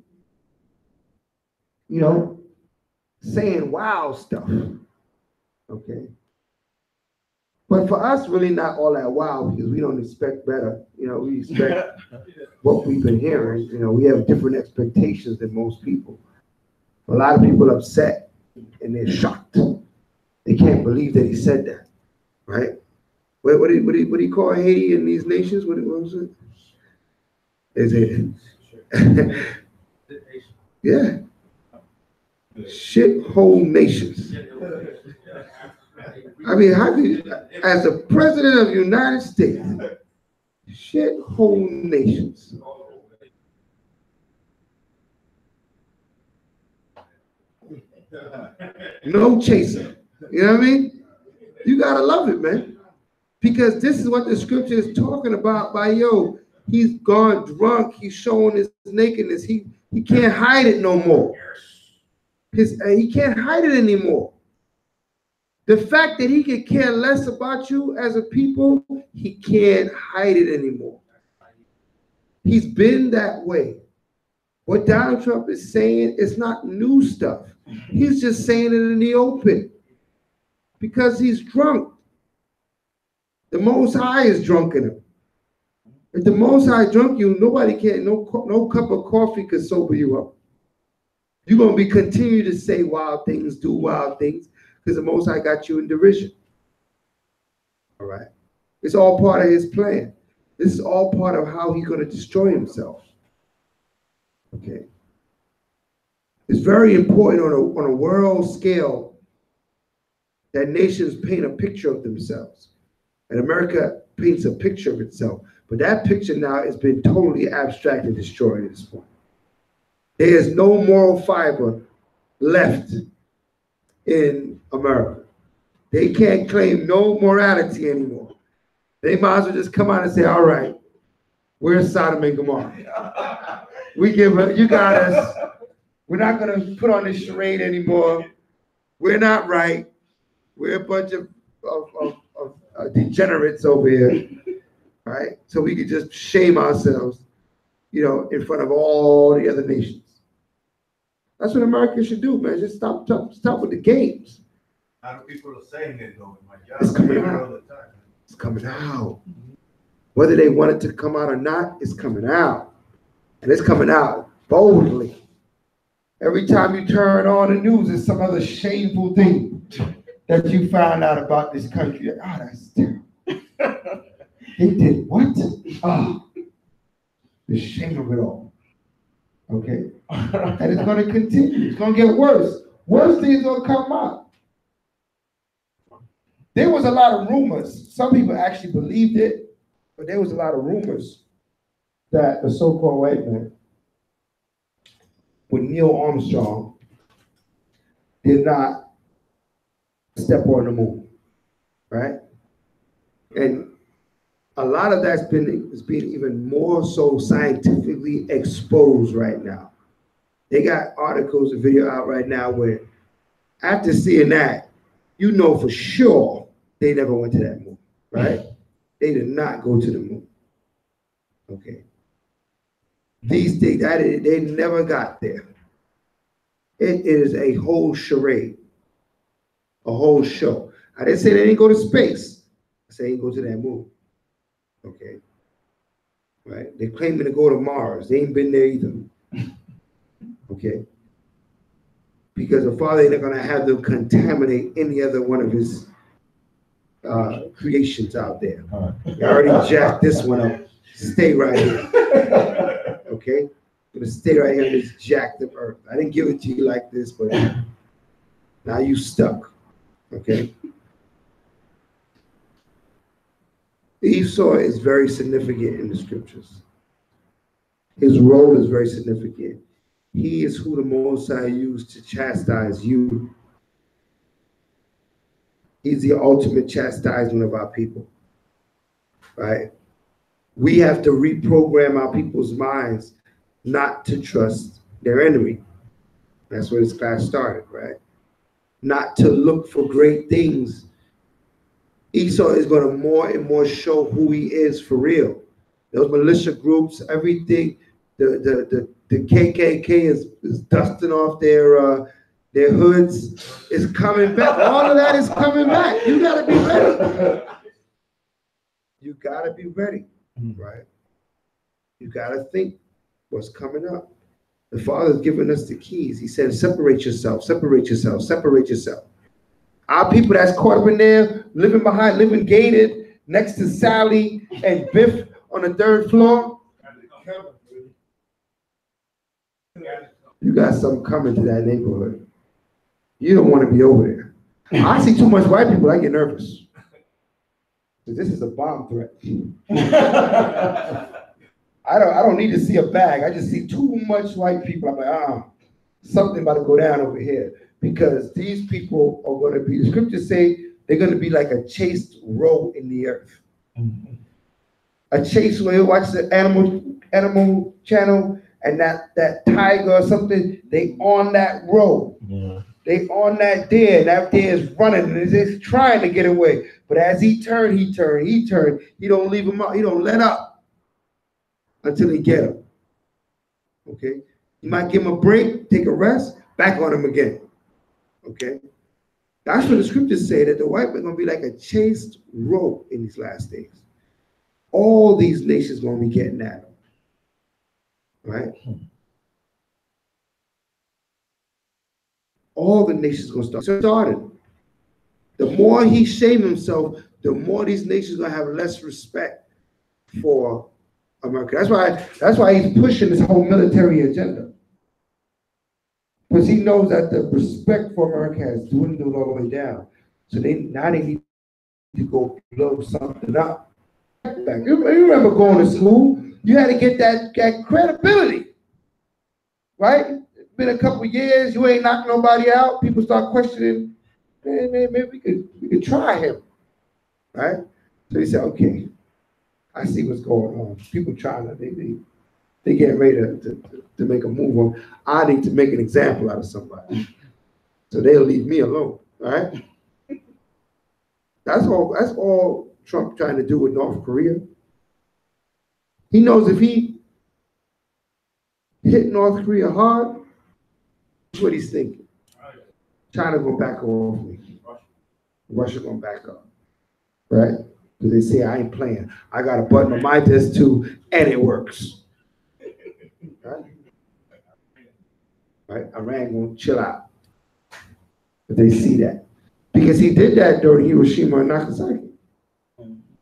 you know, saying wow stuff. Okay. But for us, really not all that wow, because we don't expect better. You know, we expect what we've been hearing. You know, we have different expectations than most people. A lot of people are upset and they're shocked. They can't believe that he said that, right? What do you call Haiti and these nations? What was it? Is it? Yeah. Shithole nations. I mean, how do you, as the president of the United States, shithole nations. No chaser. You know what I mean? You gotta love it, man. Because this is what the scripture is talking about by he's gone drunk, he's showing his nakedness. He can't hide it no more. He can't hide it anymore. The fact that he could care less about you as a people, he can't hide it anymore. He's been that way. What Donald Trump is saying is not new stuff. He's just saying it in the open because he's drunk. The Most High is drunk in him. If the Most High drunk you, nobody can, no cup of coffee could sober you up. You're going to be continue to say wild things, do wild things, because the Most High got you in derision. All right? It's all part of his plan. This is all part of how he's going to destroy himself. Okay? It's very important on a world scale that nations paint a picture of themselves. And America paints a picture of itself. But that picture now has been totally abstract and destroyed at this point. There is no moral fiber left in America. They can't claim no morality anymore. They might as well just come out and say, all right, we're Sodom and Gomorrah. We give up, you got us. We're not going to put on this charade anymore. We're not right. We're a bunch of degenerates over here, right? So we could just shame ourselves, you know, in front of all the other nations. That's what America should do, man. Just stop with the games. A lot of people are saying it though. My job, it's coming out. All the time. It's coming out. Whether they want it to come out or not, it's coming out. And it's coming out boldly. Every time you turn on the news, there's some other shameful thing that you found out about this country. Oh, that's terrible. They did what? Oh, the shame of it all. Okay? And it's going to continue. It's going to get worse. Worse things going to come out. There was a lot of rumors. Some people actually believed it, but there was a lot of rumors that the so-called white man with Neil Armstrong did not step on the moon, right? And a lot of that's is being even more so scientifically exposed right now. They got articles and video out right now where after seeing that, you know for sure they never went to that moon, right? They did not go to the moon. Okay. These things, they never got there. It is a whole charade, a whole show. I didn't say they didn't go to space. I said they didn't go to that moon. Okay. Right? They're claiming to go to Mars. They ain't been there either. Okay. Because the Father ain't going to have them contaminate any other one of his creations out there. I already jacked this one up. Stay right here. Okay? I'm going to stay right here on this jacked up earth. I didn't give it to you like this, but now you stuck. Okay? Esau is very significant in the scriptures. His role is very significant. He is who the Most High used to chastise you. He's the ultimate chastisement of our people, right? We have to reprogram our people's minds not to trust their enemy. That's where this class started, right? Not to look for great things. Esau is going to more and more show who he is for real. Those militia groups, everything, the KKK is dusting off their hoods, is coming back. All of that is coming back. You got to be ready. You got to be ready, right? You got to think what's coming up. The Father's given us the keys. He said, separate yourself, separate yourself, separate yourself. Our people that's caught up in there, living gated next to Sally and Biff on the 3rd floor. You got something coming to that neighborhood. You don't want to be over there. I see too much white people, I get nervous. This is a bomb threat. I don't need to see a bag. I just see too much white people. I'm like, something about to go down over here. Because these people are going to be, the scriptures say, they're going to be like a chased roe in the earth. Mm-hmm. A chased roe. You watch the animal channel, and that tiger or something, they on that roe. Yeah. They on that deer. That deer is running and is trying to get away. But as he turned. He don't leave him out. He don't let up until he get him. Okay? You might give him a break, take a rest, back on him again. Okay? That's what the scriptures say, that the white man are going to be like a chased roe in these last days. All these nations going to be getting at him. Right? All the nations going to start starting. The more he shame himself, the more these nations going to have less respect for America. That's why he's pushing this whole military agenda. Because he knows that the respect for America has dwindled all the way down. So now they need to go blow something up. You remember going to school, you had to get that credibility, right? It's been a couple years, you ain't knocked nobody out. People start questioning, maybe we could try him, right? So he said, okay, I see what's going on. People trying to, they getting ready to make a move on. I need to make an example out of somebody. So they'll leave me alone, right? That's all Trump trying to do with North Korea. He knows if he hit North Korea hard, that's what he's thinking. China gonna back off me. Russia gonna back up, right? Because they say I ain't playing. I got a button on my desk too, and it works. Right? Iran won't chill out. But they see that. Because he did that during Hiroshima and Nagasaki.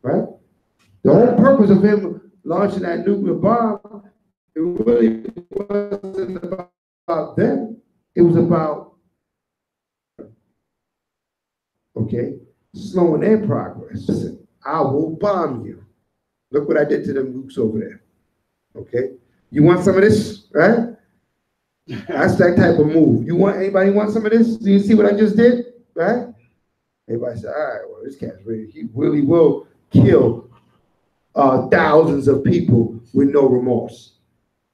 Right? The whole purpose of him launching that nuclear bomb, it really wasn't about them. It was about, okay, slowing their progress. Listen, I will bomb you. Look what I did to them nukes over there. Okay? You want some of this, right? That's that type of move. Anybody want some of this? Do you see what I just did? Right? Everybody said, all right, well, this cat's ready. He really will kill thousands of people with no remorse.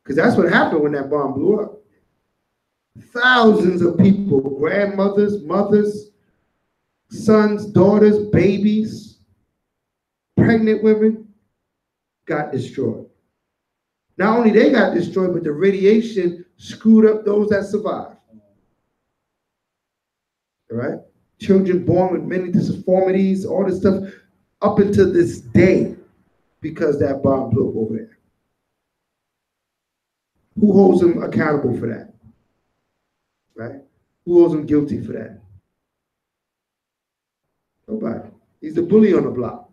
Because that's what happened when that bomb blew up. Thousands of people, grandmothers, mothers, sons, daughters, babies, pregnant women got destroyed. Not only they got destroyed, but the radiation screwed up those that survived. All right? Children born with many disformities, all this stuff, up until this day, because that bomb blew up over there. Who holds them accountable for that? Right? Who holds them guilty for that? Nobody. He's the bully on the block.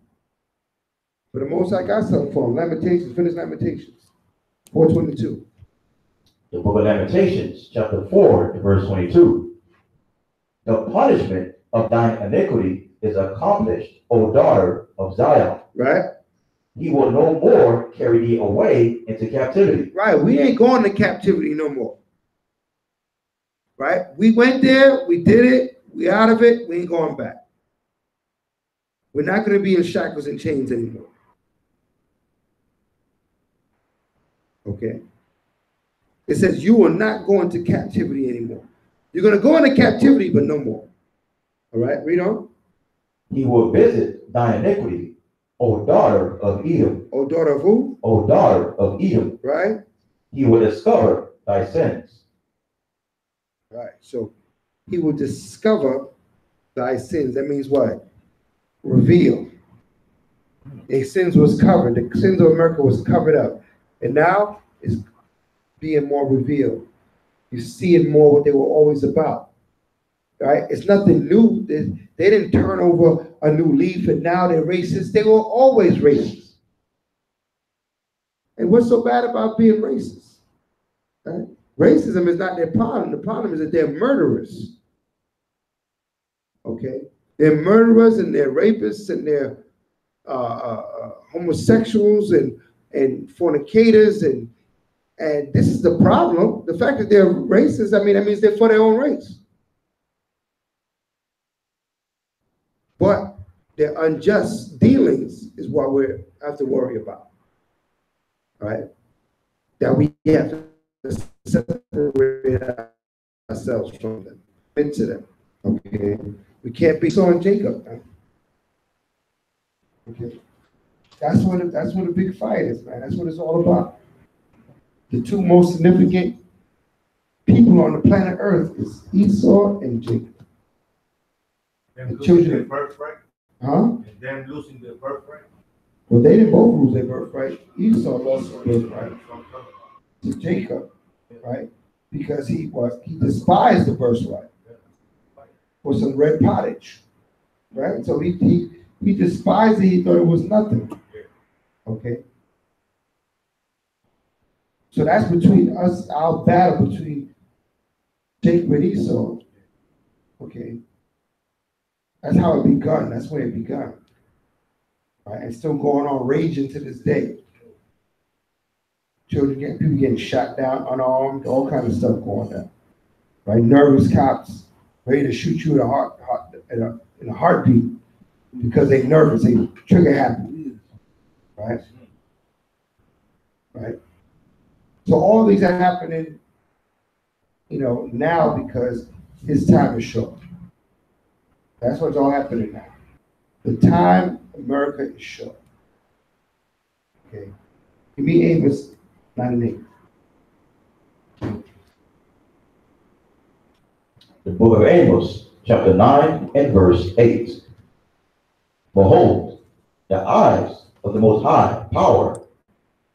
But the Most High got something for him. Lamentations, finish Lamentations. 4:22. The book of Lamentations, chapter 4, verse 22. The punishment of thine iniquity is accomplished, O daughter of Zion. Right? He will no more carry thee away into captivity. Right. We ain't going to captivity no more. Right? We went there, we did it, we out of it, we ain't going back. We're not going to be in shackles and chains anymore. Okay? It says you will not go into captivity anymore. You're going to go into captivity, but no more. All right, read on. He will visit thine iniquity, O daughter of Edom. O daughter of who? O daughter of Edom. Right? He will discover thy sins. Right. So he will discover thy sins. That means what? Reveal. Their sins was covered. The sins of America was covered up. And now it's being more revealed. You see it more what they were always about. Right? It's nothing new. They didn't turn over a new leaf and now they're racist. They were always racist. And what's so bad about being racist? Right? Racism is not their problem. The problem is that they're murderers. Okay? They're murderers and they're rapists and they're homosexuals and fornicators and this is the problem. The fact that they're racist, I mean, that means they're for their own race. But their unjust dealings is what we have to worry about. Right? That we have to separate ourselves from them, into them. Okay? We can't be Esau and Jacob. Man. Okay? That's what a big fight is, man. That's what it's all about. The two most significant people on the planet Earth is Esau and Jacob. Them the children their birthright? Huh? And them losing their birthright? Well, they didn't both lose their birthright. Esau lost his birthright to Jacob, right? Because he despised the birthright for some red pottage, right? So he despised it. He thought it was nothing. Okay. So that's between us, our battle between Jacob and Esau. Okay. That's how it begun. That's where it begun. Right? And still going on, raging to this day. People getting shot down, unarmed, all kinds of stuff going on. Right? Nervous cops ready to shoot you in a heartbeat because they're nervous, they trigger happy. Right? Right? So all these are happening, now because his time is short. That's what's all happening now. The time America is short. Okay. Give me Amos 9 and 8. The book of Amos, chapter 9 and verse 8. Behold, the eyes of the Most High power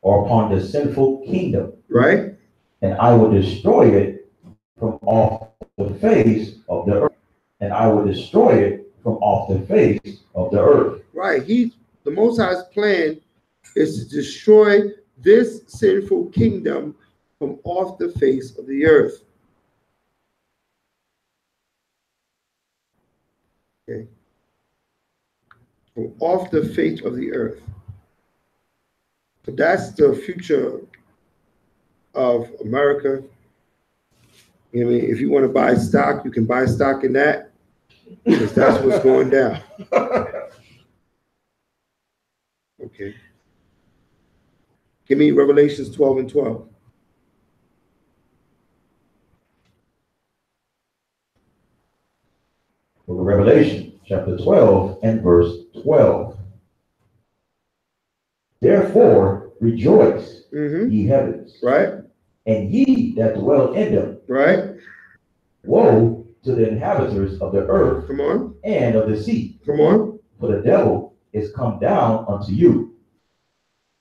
are upon the sinful kingdom. Right? And I will destroy it from off the face of the earth. And I will destroy it from off the face of the earth. Right. The Most High's plan is to destroy this sinful kingdom from off the face of the earth. Okay. From off the face of the earth. So that's the future of America. I mean, if you want to buy stock, you can buy stock in that, because that's what's going down. Okay. Give me Revelations 12 and 12. Book of Revelation, chapter 12 and verse 12. Therefore rejoice, ye heavens, right? And ye that dwell in them, right? Woe to the inhabitants of the earth, come on, and of the sea, come on, for the devil is come down unto you,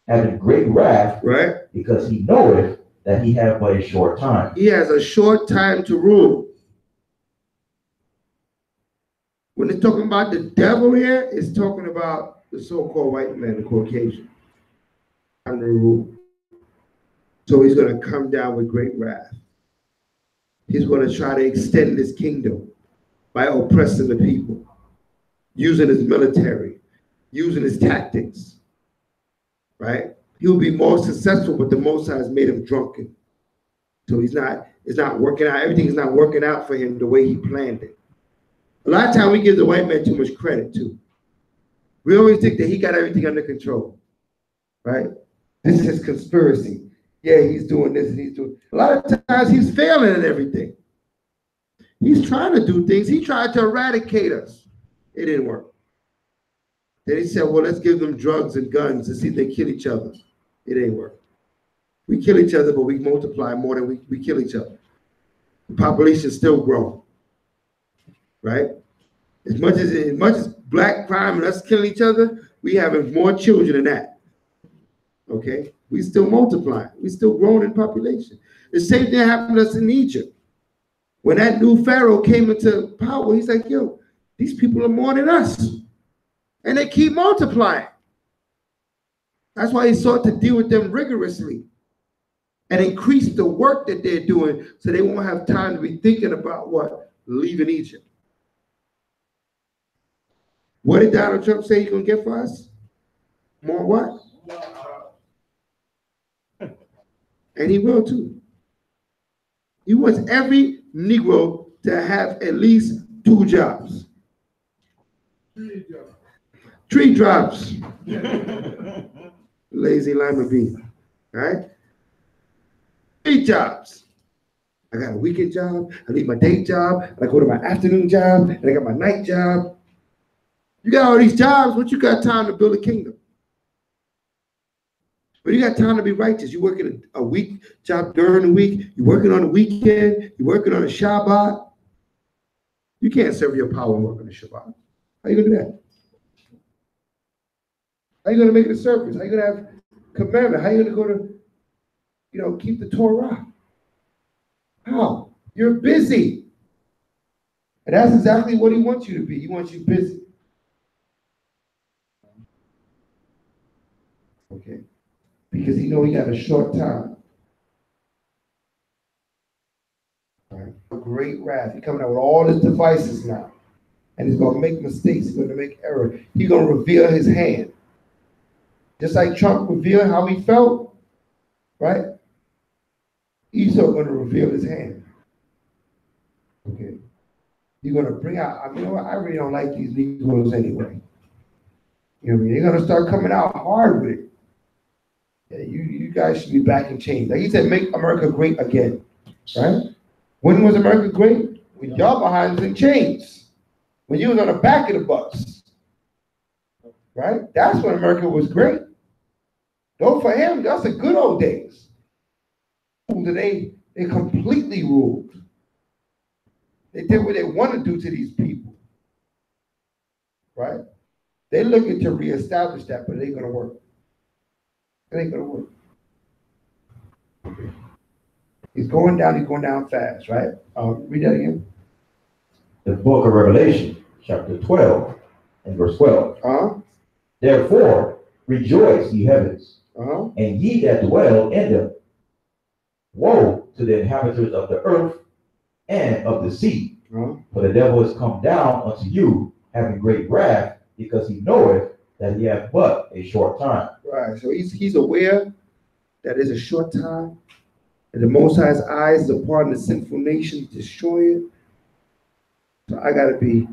having great wrath, right? Because he knoweth that he hath but a short time. He has a short time to rule. When it's talking about the devil here, it's talking about the so-called white man, the Caucasian. Time to rule. So he's going to come down with great wrath. He's going to try to extend his kingdom by oppressing the people, using his military, using his tactics, right? He'll be more successful, but the Most High has made him drunken. So it's not working out. Everything is not working out for him the way he planned it. A lot of times we give the white man too much credit too. We always think that he got everything under control, right? This is his conspiracy. Yeah, he's doing this and he's doing. A lot of times he's failing at everything. He's trying to do things. He tried to eradicate us. It didn't work. Then he said, well, let's give them drugs and guns and see if they kill each other. It ain't work. We kill each other, but we multiply more than we kill each other. The population still growing, right? As much as black crime and us killing each other, we having more children than that. Okay? We still multiplying. We still growing in population. The same thing happened to us in Egypt. When that new Pharaoh came into power, he's like, yo, these people are more than us. And they keep multiplying. That's why he sought to deal with them rigorously and increase the work that they're doing so they won't have time to be thinking about what? Leaving Egypt. What did Donald Trump say he's going to get for us? More what? And he will too. He wants every Negro to have at least 2 jobs. 3 jobs. Lazy lima bean. All right? 3 jobs. I got a weekend job. I leave my day job. I go to my afternoon job. And I got my night job. You got all these jobs, but you got time to build a kingdom. But you got time to be righteous. You're working a week job during the week. You're working on the weekend. You're working on a Shabbat. You can't serve your power and work on the Shabbat. How you going to do that? How you going to make it a service? How you going to have commandment? How you going to go to, keep the Torah? How? You're busy. And that's exactly what he wants you to be. He wants you busy. Okay. Because he knows he got a short time. Right. A great wrath. He's coming out with all his devices now. And he's going to make mistakes. He's going to make error. He's going to reveal his hand. Just like Trump revealed how he felt, right? Esau going to reveal his hand. Okay. You're going to bring out, I really don't like these Negroes anyway. You know what I mean? They're going to start coming out hard with it. Yeah, you guys should be back in chains. Like he said, make America great again, right? When was America great? When y'all behind us in chains. When you was on the back of the bus, right? That's when America was great. Though for him, that's the good old days. They completely ruled. They did what they want to do to these people, right? They're looking to reestablish that, but it ain't going to work. It ain't going to work. Okay. He's going down fast, right? Read that again. The book of Revelation, chapter 12, and verse 12. Therefore, rejoice, ye heavens, and ye that dwell in them. Woe to the inhabitants of the earth and of the sea, for the devil is come down unto you, having great wrath, because he knoweth that he hath but a short time. Right, so he's aware that it's a short time, and the Most High's eyes is upon the sinful nation to destroy it. So I got to be,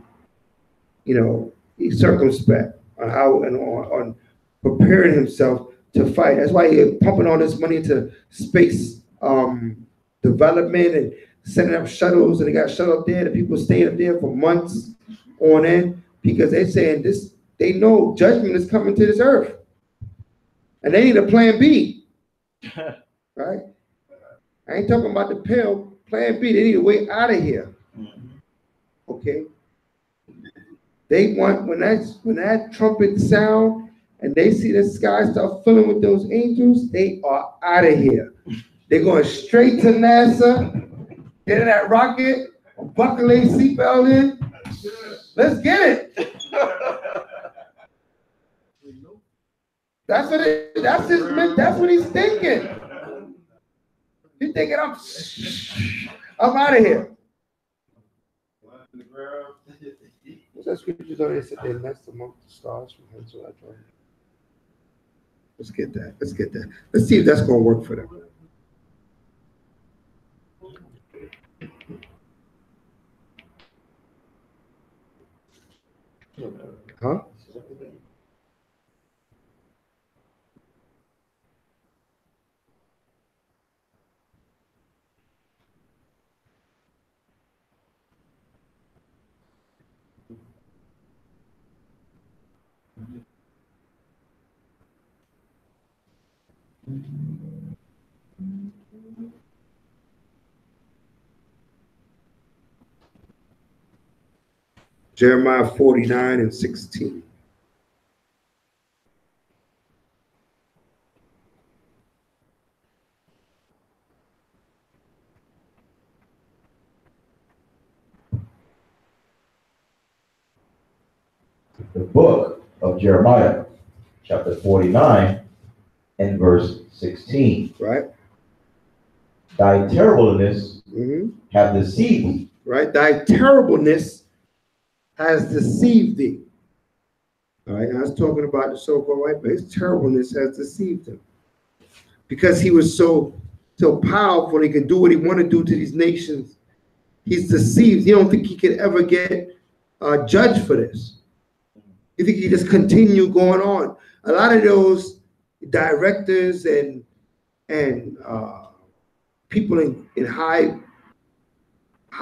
circumspect on how and on preparing himself to fight. That's why he's pumping all this money into space development and sending up shuttles, and they got shuttle up there, and people staying up there for months on end because they're saying this. They know judgment is coming to this earth, and they need a plan B. Right? I ain't talking about the pill. Plan B. They need a way out of here. Okay. They want when that trumpet sound and they see the sky start filling with those angels, they are out of here. They're going straight to NASA, get in that rocket, buckle their seatbelt in. Let's get it. That's what he's thinking. He's thinking I'm out of here. What's that scripture on there? Said they nest among the stars from hence will I join. Let's get that. Let's see if that's going to work for them. Huh? Jeremiah 49:16. The book of Jeremiah, chapter 49 and verse 16. Right. Thy terribleness have deceived thee. Right. Thy terribleness has deceived thee. All right. I was talking about the so-called white man. His terribleness has deceived him. Because he was so powerful, he can do what he want to do to these nations. He's deceived. He don't think he could ever get judged for this. You think he just continue going on. A lot of those directors and people in high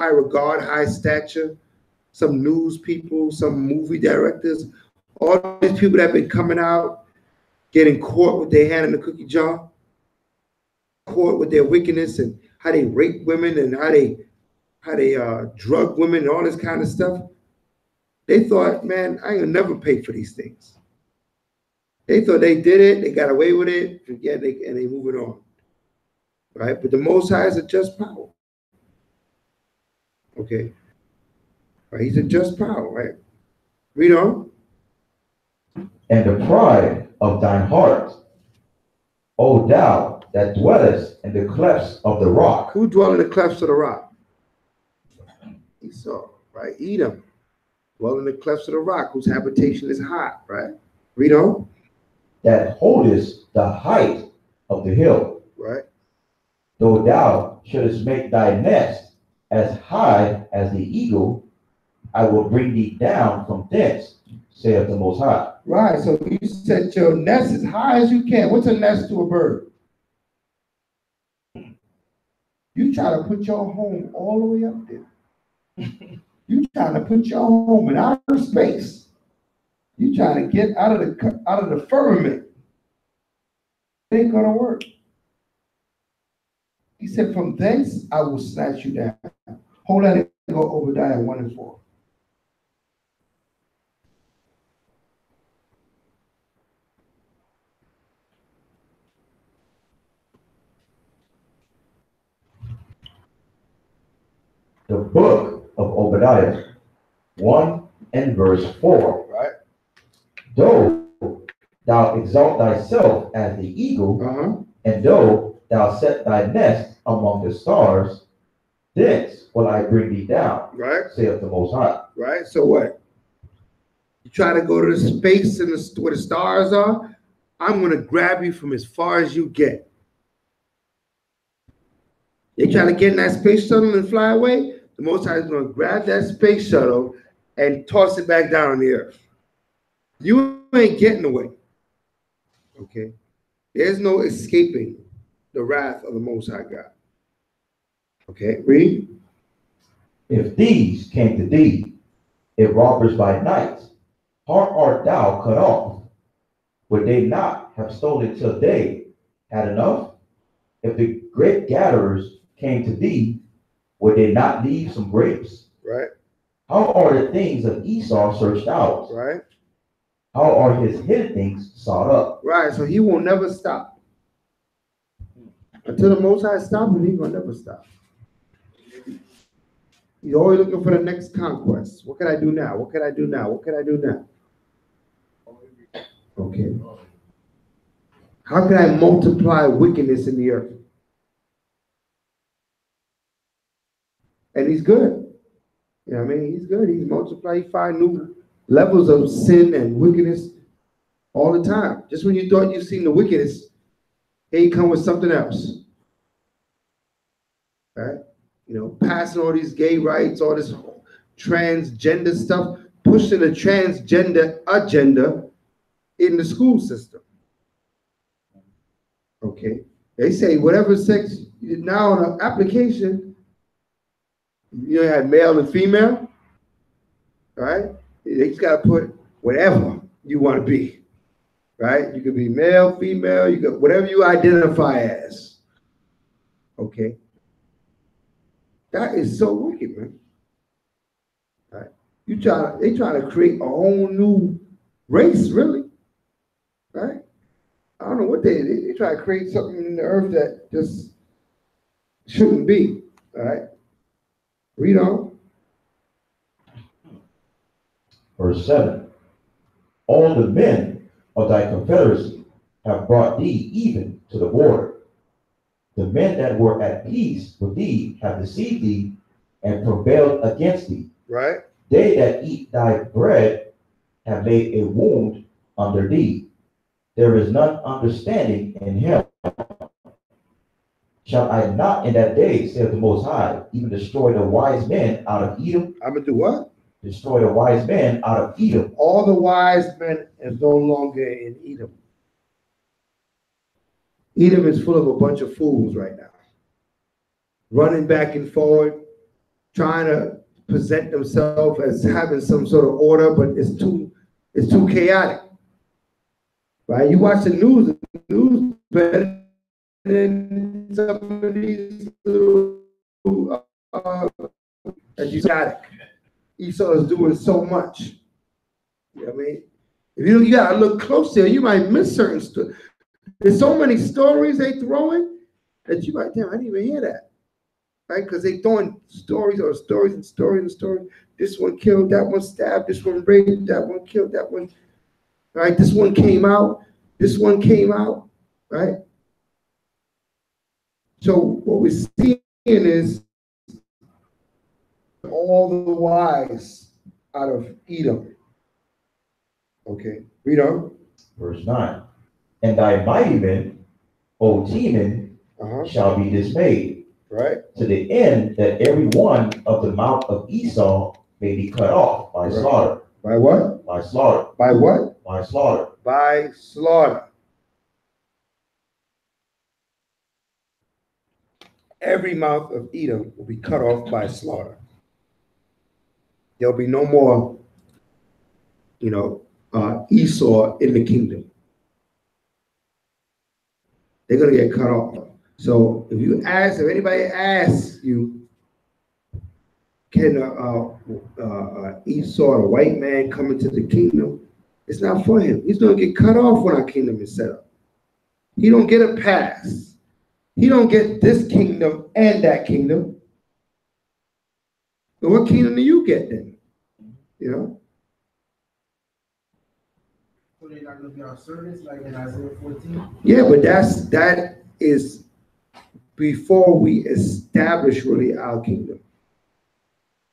regard, high stature, some news people, some movie directors, all these people that have been coming out, getting caught with their hand in the cookie jar, caught with their wickedness and how they rape women and how they drug women and all this kind of stuff. They thought, man, I ain't gonna never pay for these things. They thought they did it, they got away with it, and they move it on. Right? But the Most High is a just power. Okay. Right? He's a just power, right? Read on. And the pride of thine heart, O thou that dwellest in the clefts of the rock. Who dwell in the clefts of the rock? Esau, right? Edom. Dwell in the clefts of the rock, whose habitation is high, right? Read on. That holdest the height of the hill. Right. Though thou shouldest make thy nest as high as the eagle, I will bring thee down from thence, saith the Most High. Right, so you set your nest as high as you can. What's a nest to a bird? You try to put your home all the way up there. You trying to put your home in outer space. You trying to get out of the firmament. It ain't gonna work. He said, from thence I will snatch you down. Hold on and go Obadiah 1 and 4. The book of Obadiah 1 and verse 4. Right. Though thou exalt thyself as the eagle, and though thou set thy nest among the stars, thence will I bring thee down, right? Saith the Most High. Right. So what? You try to go to the space and where the stars are, I'm going to grab you from as far as you get. They try to get in that space shuttle and fly away, the Most High is going to grab that space shuttle and toss it back down on the earth. You ain't getting away. Okay? There's no escaping the wrath of the Most High God. Okay, read. If these came to thee, if robbers by night, how art thou cut off? Would they not have stolen till day had enough? If the grape gatherers came to thee, would they not leave some grapes? Right. How are the things of Esau searched out? Right. How are his hidden things sought up? Right, so he will never stop. Until the Most High stops him, he's going to never stop. He's always looking for the next conquest. What can I do now? What can I do now? What can I do now? Okay. How can I multiply wickedness in the earth? And he's good. You know what I mean? He's good. He's multiplied. He find new levels of sin and wickedness all the time. Just when you thought you've seen the wickedness, here he come with something else. Right? You know, passing all these gay rights, all this transgender stuff, pushing the transgender agenda in the school system. Okay. They say whatever sex, now on an application, you have male and female, right? They just got to put whatever you want to be. right? You could be male, female, you could whatever you identify as. Okay. That is so wicked, man. Right? They try to create a whole new race, really. Right? I don't know what they try to create something in the earth that just shouldn't be. All right. Read on. Verse 7. All the men of thy confederacy have brought thee even to the border. The men that were at peace with thee have deceived thee and prevailed against thee. Right. They that eat thy bread have made a wound under thee. There is none understanding in him. Shall I not in that day, saith the Most High, even destroy the wise men out of Edom? I'm going to do what? Destroy the wise men out of Edom. All the wise men is no longer in Edom. Edom is full of a bunch of fools right now. Running back and forward, trying to present themselves as having some sort of order, but it's too chaotic. Right? You watch the news better than some of these little chaotic. Esau is doing so much. You know what I mean? If you gotta look closer, you might miss certain stuff. There's so many stories they throw in that you might, damn, I didn't even hear that. Right? Because they throwing stories on stories and stories and stories. This one killed, that one stabbed, this one raped, that one killed, that one. Right? This one came out, right? So what we're seeing is all the wise out of Edom. Okay, read on. Verse 9. And thy mighty men, O Teman, shall be dismayed. Right. To the end that every one of the mouth of Esau may be cut off by slaughter. By what? By slaughter. By what? By slaughter. By slaughter. Every mouth of Edom will be cut off by slaughter. There'll be no more, Esau in the kingdom. They're going to get cut off. So if anybody asks you, can Esau, a white man, come into the kingdom? It's not for him. He's going to get cut off when our kingdom is set up. He don't get a pass. He don't get this kingdom and that kingdom. But what kingdom do you get then? You know? So they're not going to be on service like in Isaiah 14? Yeah, but that is before we establish really our kingdom.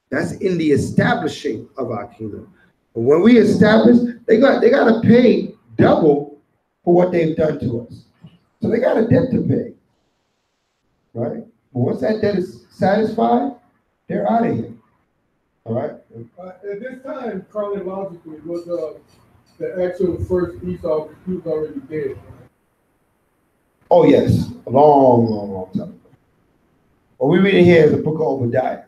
That's in the establishing of our kingdom. But when we establish, they got to pay double for what they've done to us. So they got a debt to pay. Right? But once that debt is satisfied, they're out of here. All right? At this time, chronologically, was the actual first Esau, he was already dead. Oh, yes. A long time ago. What we read here is the book of Obadiah,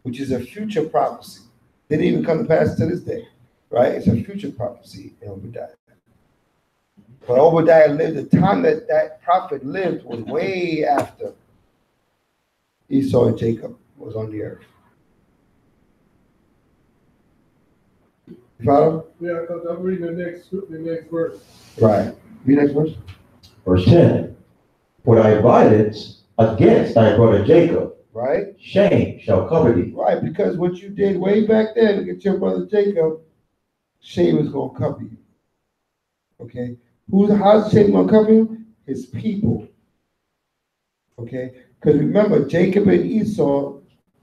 which is a future prophecy. Didn't even come to pass to this day. Right? It's a future prophecy in Obadiah. But Obadiah lived, the time that prophet lived was way after Esau and Jacob was on the earth. You follow? Yeah, because I'm reading the next verse. Right. Read next verse. Verse 10. For thy violence against thy brother Jacob, right? Shame shall cover thee. Right, because what you did way back then against your brother Jacob, shame is going to cover you. Okay? How's shame going to cover you? His people. Okay? Because remember, Jacob and Esau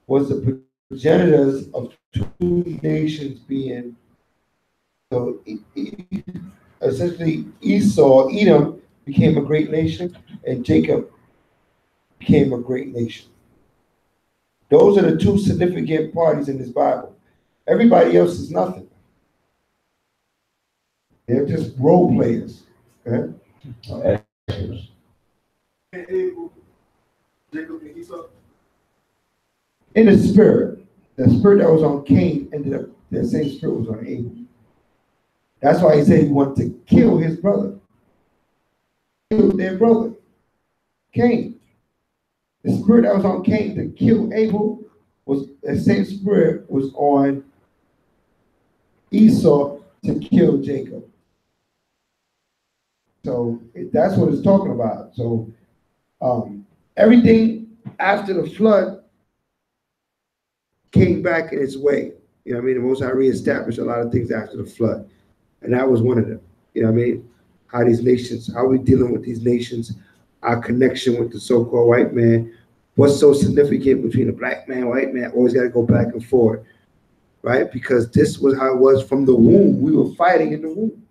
was the progenitors of two nations being, so essentially Esau, Edom, became a great nation, and Jacob became a great nation. Those are the two significant parties in this Bible. Everybody else is nothing. They're just role players. Okay? Jacob and Esau? In the spirit that was on Cain ended up, that same spirit was on Abel. That's why he said he wanted to kill his brother. Kill their brother, Cain. The spirit that was on Cain to kill Abel was the same spirit was on Esau to kill Jacob. So that's what it's talking about. So everything after the flood came back in its way. You know what I mean? The Most High reestablished a lot of things after the flood. And that was one of them. You know what I mean? How these nations, how we dealing with these nations, our connection with the so-called white man. What's so significant between a black man, white man, always got to go back and forth, right? Because this was how it was from the womb. We were fighting in the womb,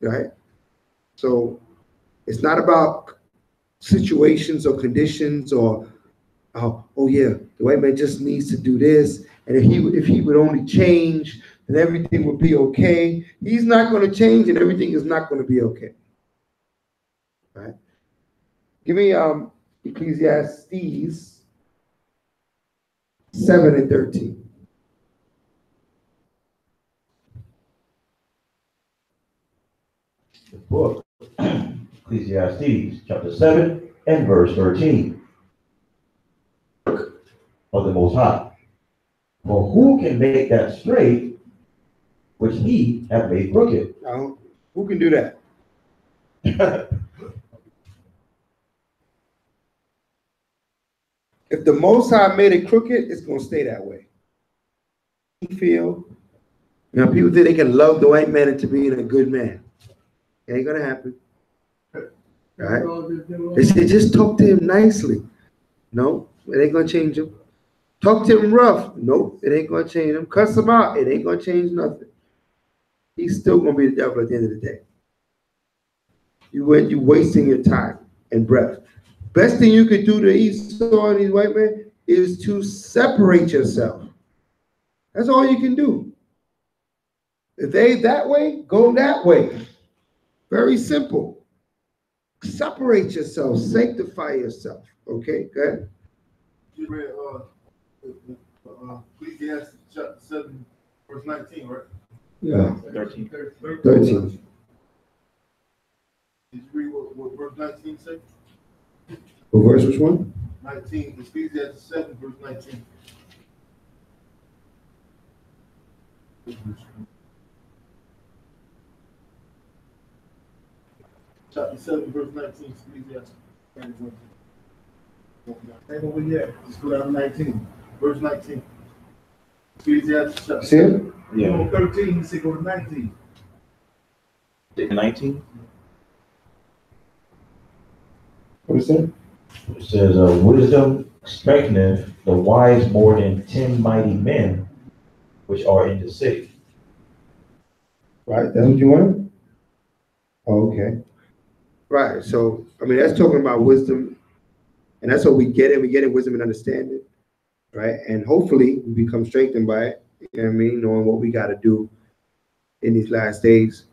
right? So it's not about situations or conditions or, oh yeah, the white man just needs to do this. And if he would only change, then everything would be okay. He's not going to change and everything is not going to be okay, right? Give me Ecclesiastes 7 and 13. The book, Ecclesiastes, chapter 7 and verse 13. Of the Most High. For who can make that straight which he hath made crooked? Now, who can do that? If the Most High made it crooked, it's going to stay that way. You feel? You know, people think they can love the white man into being a good man. It ain't going to happen. Right? They say, just talk to him nicely. No, it ain't going to change him. Talk to him rough. Nope, it ain't going to change him. Cuss him out. It ain't going to change nothing. He's still going to be the devil at the end of the day. You wasting your time and breath. Best thing you could do to Esau and these white men is to separate yourself. That's all you can do. If they that way, go that way. Very simple. Separate yourself. Sanctify yourself. Okay, good. You read Ecclesiastes chapter 7, verse 19, right? Yeah. 13. 13. Did you read what verse 19 says? What verse, which one? 19, Ecclesiastes 7, verse 19. Chapter 7, verse 19, Ecclesiastes. Ain't over yet. Let's go down to 19. Verse 19. Ecclesiastes chapter See it? Yeah. 13, he said go to 19. 19? What is that? It says, wisdom strengtheneth the wise more than 10 mighty men which are in the city. Right, that's what you wanted? Oh, okay. Right, so, I mean, that's talking about wisdom, and that's what we get in. We get in wisdom and understanding, right? And hopefully we become strengthened by it, you know what I mean? Knowing what we got to do in these last days,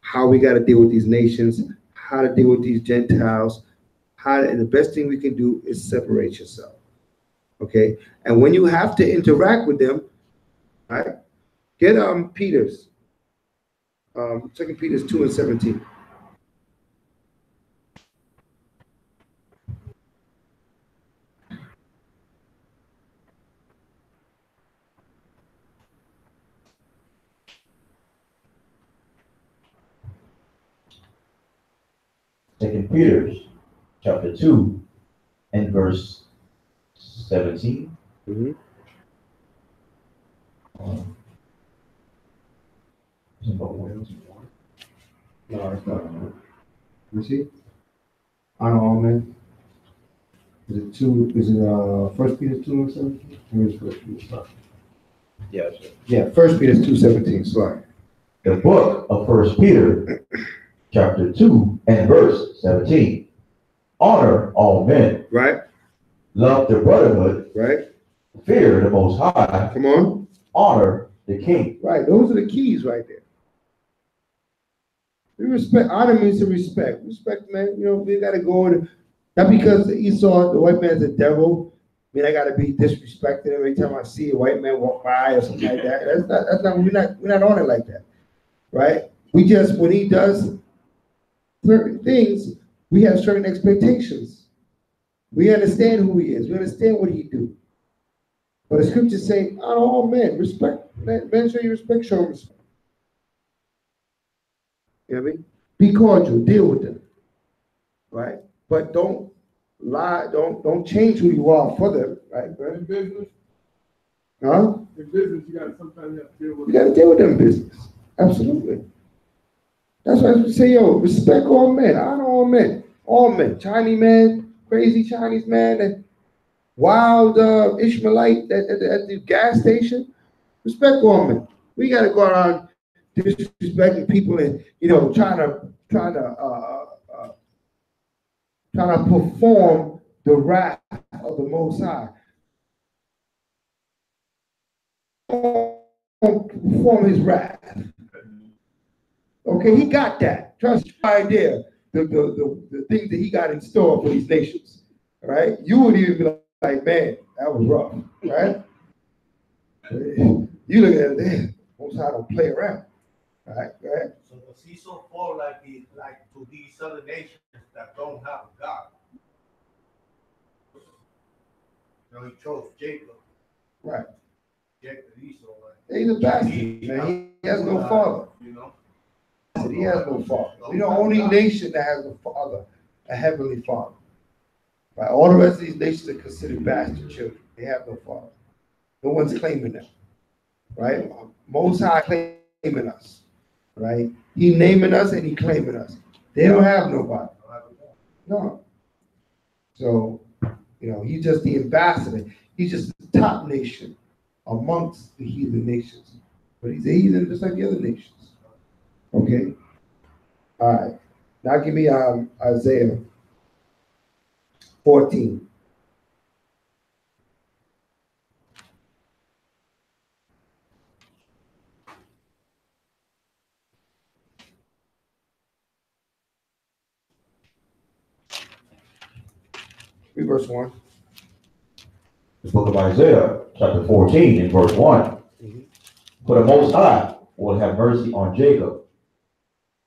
how we got to deal with these nations, how to deal with these Gentiles, and the best thing we can do is separate yourself, okay? And when you have to interact with them, right? Get Peter's, 2 Peter 2 and 17. Second Peter, chapter 2 and verse 17. Mm-hmm. No, it's not. Let me see. I don't know, man. Is it 2? Is it 1 Peter 2 and 17? Where's 1 Peter? Sorry. Yes. Yeah, 1 Peter 2:17. Sorry. The book of 1 Peter, chapter 2 and verse 17. Honor all men. Right. Love the brotherhood. Right. Fear the Most High. Come on. Honor the king. Right. Those are the keys right there. We respect. Honor means to respect. Respect, man. You know, we got to go in. Not because Esau, the white man's a devil. I mean, I got to be disrespected every time I see a white man walk by or something like that. That's not. We're not on it like that. right? We just, when he does certain things, we have certain expectations. We understand who he is. We understand what he do. But the scriptures say, honor all men, respect, men show you respect, show respect. You know what I mean? Be cordial, deal with them. Right? But don't lie, don't change who you are for them, right? In business, Huh? in business, you gotta sometimes have to deal with. You gotta deal with them business. Absolutely. That's why we say, yo, respect all men, honor all men. All men. Chinese man, crazy Chinese man, and wild Ishmaelite at the gas station. Respect all men. We gotta go around disrespecting people and trying to perform the wrath of the Most High. Perform his wrath. Okay, he got that. Trust your idea, the things that he got in store for these nations. Right? You would even be like, man, that was rough, right? You look at it, man, Most High don't play around. Right? So does he so far like to these other nations that don't have God? He chose Jacob. Right. Jacob Esau. He's a bastard, man. He has no father. He has no father. We're the only nation that has a father, a heavenly father. Right? All the rest of these nations are considered bastard children. They have no father. No one's claiming them. Right? Most High claiming us. Right? He naming us and he claiming us. They don't have nobody. No. So, he's just the ambassador. He's just the top nation amongst the heathen nations. But he's a heathen just like the other nations. Okay? All right. Now give me Isaiah 14. Read verse 1. The book of Isaiah, chapter 14, and verse 1. For the Most High will have mercy on Jacob,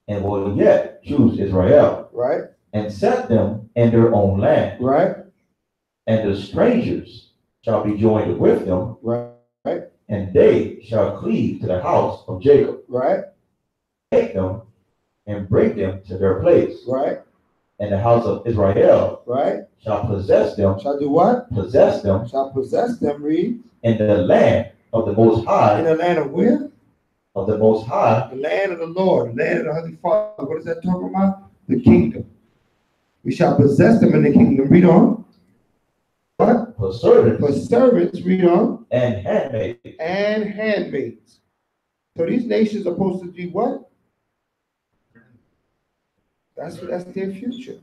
and will yet choose Israel, right, and set them in their own land, right, and the strangers shall be joined with them, right, and they shall cleave to the house of Jacob, right, take them and bring them to their place, right, and the house of Israel, right, shall possess them, shall do what? Possess them, shall possess them, read, in the land of the Most High. In the land of where? Of the Most High. The land of the Lord, the land of the Holy Father. What is that talking about? The kingdom. We shall possess them in the kingdom. Read on. What? For servants. For servants, read on. And handmaids. And handmaids. So these nations are supposed to be what? That's their future.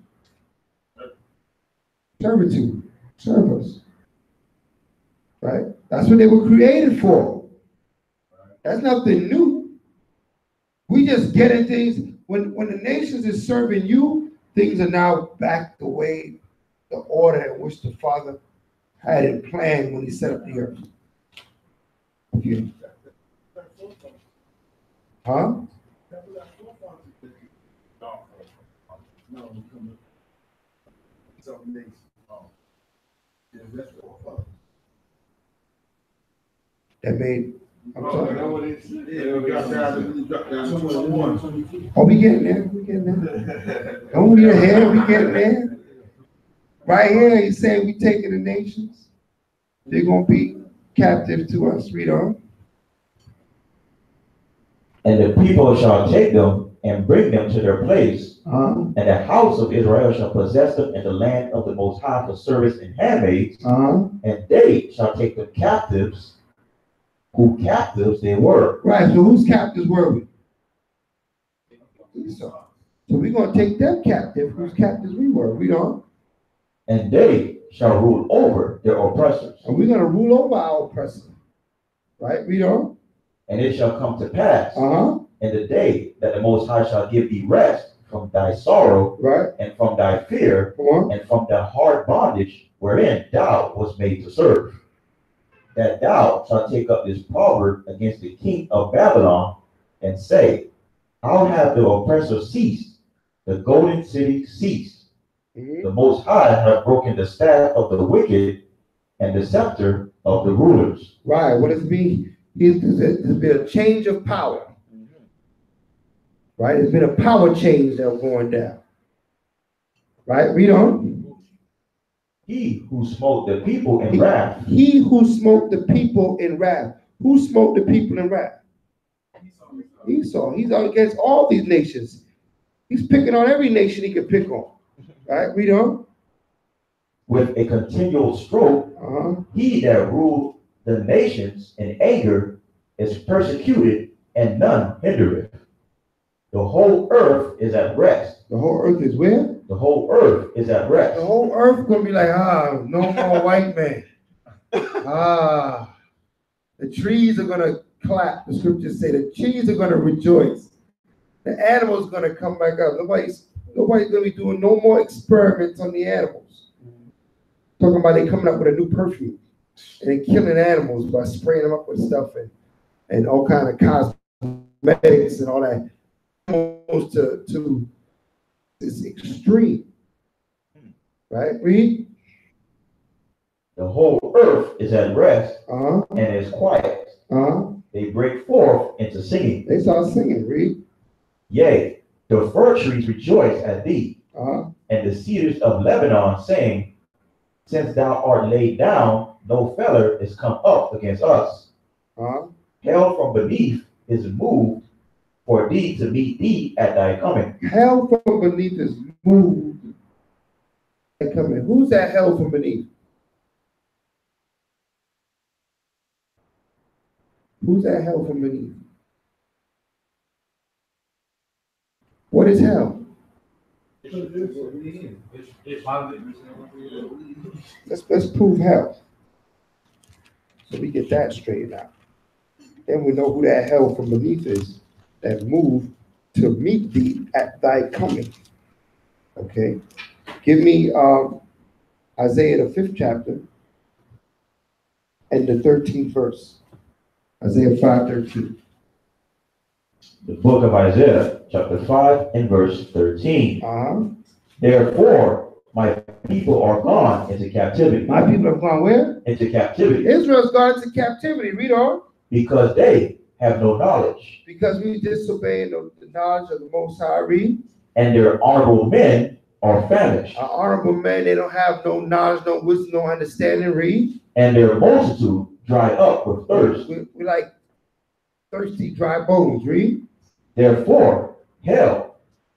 Servitude. Service. Right? That's what they were created for. That's nothing new. We just get in things. When the nations is serving you, things are now back the way, the order in which the Father had it planned when he set up the earth. Okay. Huh? That made. I'm sorry. Oh, we getting there. We getting there. Don't we ahead? We getting there. Right here, he's saying we taking the nations. They're gonna be captive to us. Read on. And the people shall take them and bring them to their place. And the house of Israel shall possess them in the land of the Most High for service and handmaids. And they shall take them captives. Who captives they were. Right, so whose captives were we? Esau. So we're going to take them captive, whose captives we were. Read on. And they shall rule over their oppressors. And we're going to rule over our oppressors. Right, read on. And it shall come to pass in the day that the Most High shall give thee rest from thy sorrow, right, and from thy fear, and from the hard bondage wherein thou was made to serve. That thou shalt take up this proverb against the king of Babylon, and say, How have the oppressor ceased? The golden city ceased. Mhm. The Most High have broken the staff of the wicked and the scepter of the rulers. Right. What does it mean? There's been a change of power. Right? There's been a power change that's going down. Right? Read on. He who smote the people in wrath. He who smote the people in wrath. Who smote the people in wrath? Esau. He's out against all these nations. He's picking on every nation he can pick on. Right? Read on. With a continual stroke, he that ruled the nations in anger is persecuted, and none hindereth. The whole earth is at rest. The whole earth is where? The whole earth is at rest. The whole earth gonna be like, no more white man. The trees are gonna clap. The scriptures say the trees are gonna rejoice. The animals gonna come back up. Nobody's gonna be doing no more experiments on the animals. Talking about they coming up with a new perfume and they killing animals by spraying them up with stuff and all kind of cosmetics and all that. Almost to this extreme. Right? Read. The whole earth is at rest and is quiet. They break forth into singing. They start singing. Read. Yea, the fir trees rejoice at thee, and the cedars of Lebanon, saying, since thou art laid down, no feller is come up against us. Hell from beneath is moved for thee to meet thee at thy coming. Hell from beneath is moved at coming. Who's that hell from beneath? Who's that hell from beneath? What is hell? Let's prove hell. So we get that straightened out. Then we know who that hell from beneath is that moved to meet thee at thy coming. Okay. Give me Isaiah the 5th chapter and the 13th verse. Isaiah 5:13. The book of Isaiah, chapter 5 and verse 13. Therefore, my people are gone into captivity. My people have gone where? Into captivity. Israel's gone into captivity. Read on. Because they have no knowledge. Because we disobey the knowledge of the Most High. Read. And their honorable men are famished. Our honorable men, they don't have no knowledge, no wisdom, no understanding. Read. And their multitude dry up with thirst. We like thirsty, dry bones. Read. Therefore, hell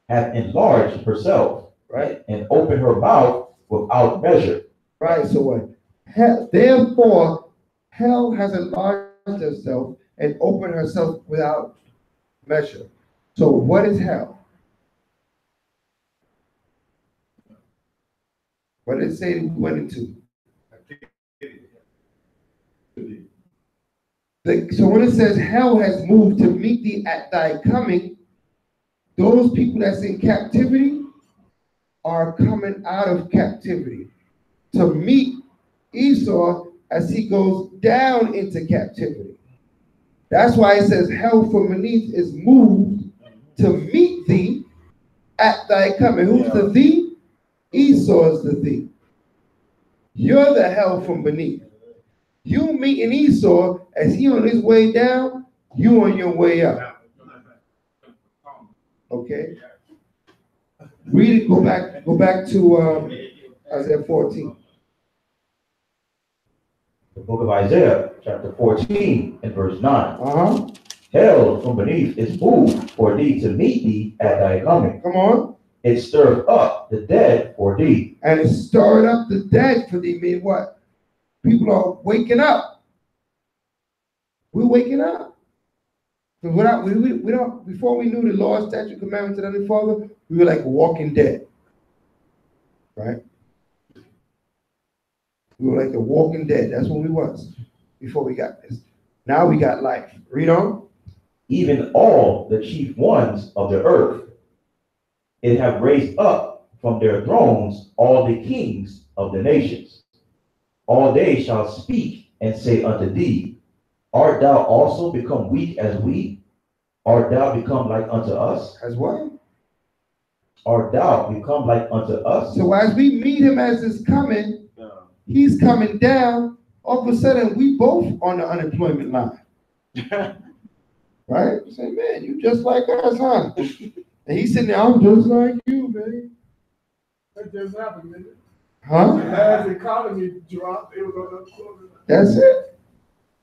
hath enlarged herself, right, and opened her mouth without measure. Right. So what? Therefore, hell has enlarged herself and opened herself without measure. So what is hell? What did it say we went into? So when it says hell has moved to meet thee at thy coming, those people that's in captivity are coming out of captivity to meet Esau as he goes down into captivity. That's why it says hell from beneath is moved to meet thee at thy coming. Who's the thee? Esau is the thee. You're the hell from beneath. You meeting Esau as he on his way down, you on your way up. Okay? Read it, go back to Isaiah 14. The book of Isaiah, chapter 14, and verse 9. Hell from beneath is moved for thee to meet thee at thy coming. Come on. It stirred up the dead for thee. And it stirred up the dead for thee. Mean what? People are waking up. We're waking up. We don't, before we knew the law, statute, commandments, and the Father, we were like walking dead. Right? We were like the walking dead. That's what we was before we got this. Now we got life. Read on. Even all the chief ones of the earth, it have raised up from their thrones all the kings of the nations. All they shall speak and say unto thee, art thou also become weak as we? art thou become like unto us? As what? Art thou become like unto us? So as we meet him as is coming, he's coming down. All of a sudden, we both on the unemployment line. Right? Say, man, you just like us, huh? And he's sitting there, I'm just like you, baby. That just happened, didn't it? Huh? As the economy dropped, it was on unemployment. That's it.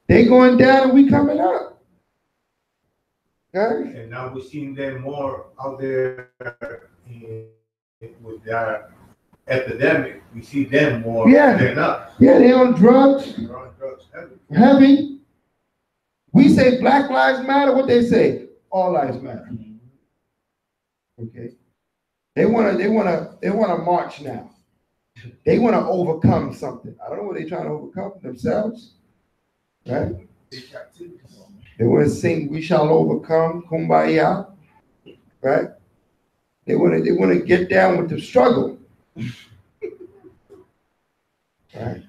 They going down and we coming up. Okay? And now we're seeing them more out there with their epidemic. We see them more than us. Yeah, they on drugs. They're on drugs Heavy. We say Black Lives Matter. What they say? All lives matter. Okay. They wanna march now. They want to overcome something. I don't know what they're trying to overcome themselves. Right? They want to sing "We Shall Overcome," Kumbaya. Right? They want to get down with the struggle. Right?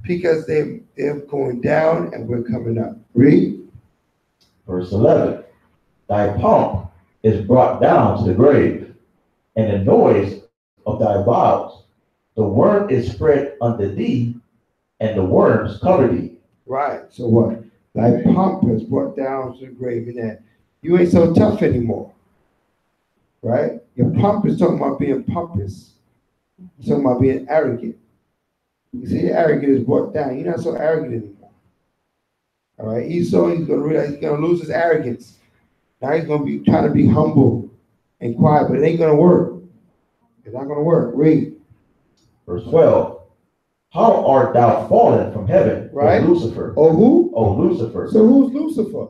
Because they're going down and we're coming up. Read. Verse 11. Thy pomp is brought down to the grave, and the noise of thy vows. The worm is spread under thee, and the worms cover thee. Right. So what? Thy pomp is brought down to the grave, and that you ain't so tough anymore. Right? Your pomp is talking about being pompous. It's talking about being arrogant. You see, the arrogant is brought down. You're not so arrogant anymore. All right. Esau, he's going to realize he's going to lose his arrogance. Now he's going to be trying to be humble and quiet, but it ain't going to work. It's not going to work. Read. Verse 12. How art thou fallen from heaven, right? O Lucifer? Oh, who? O Lucifer. So who's Lucifer?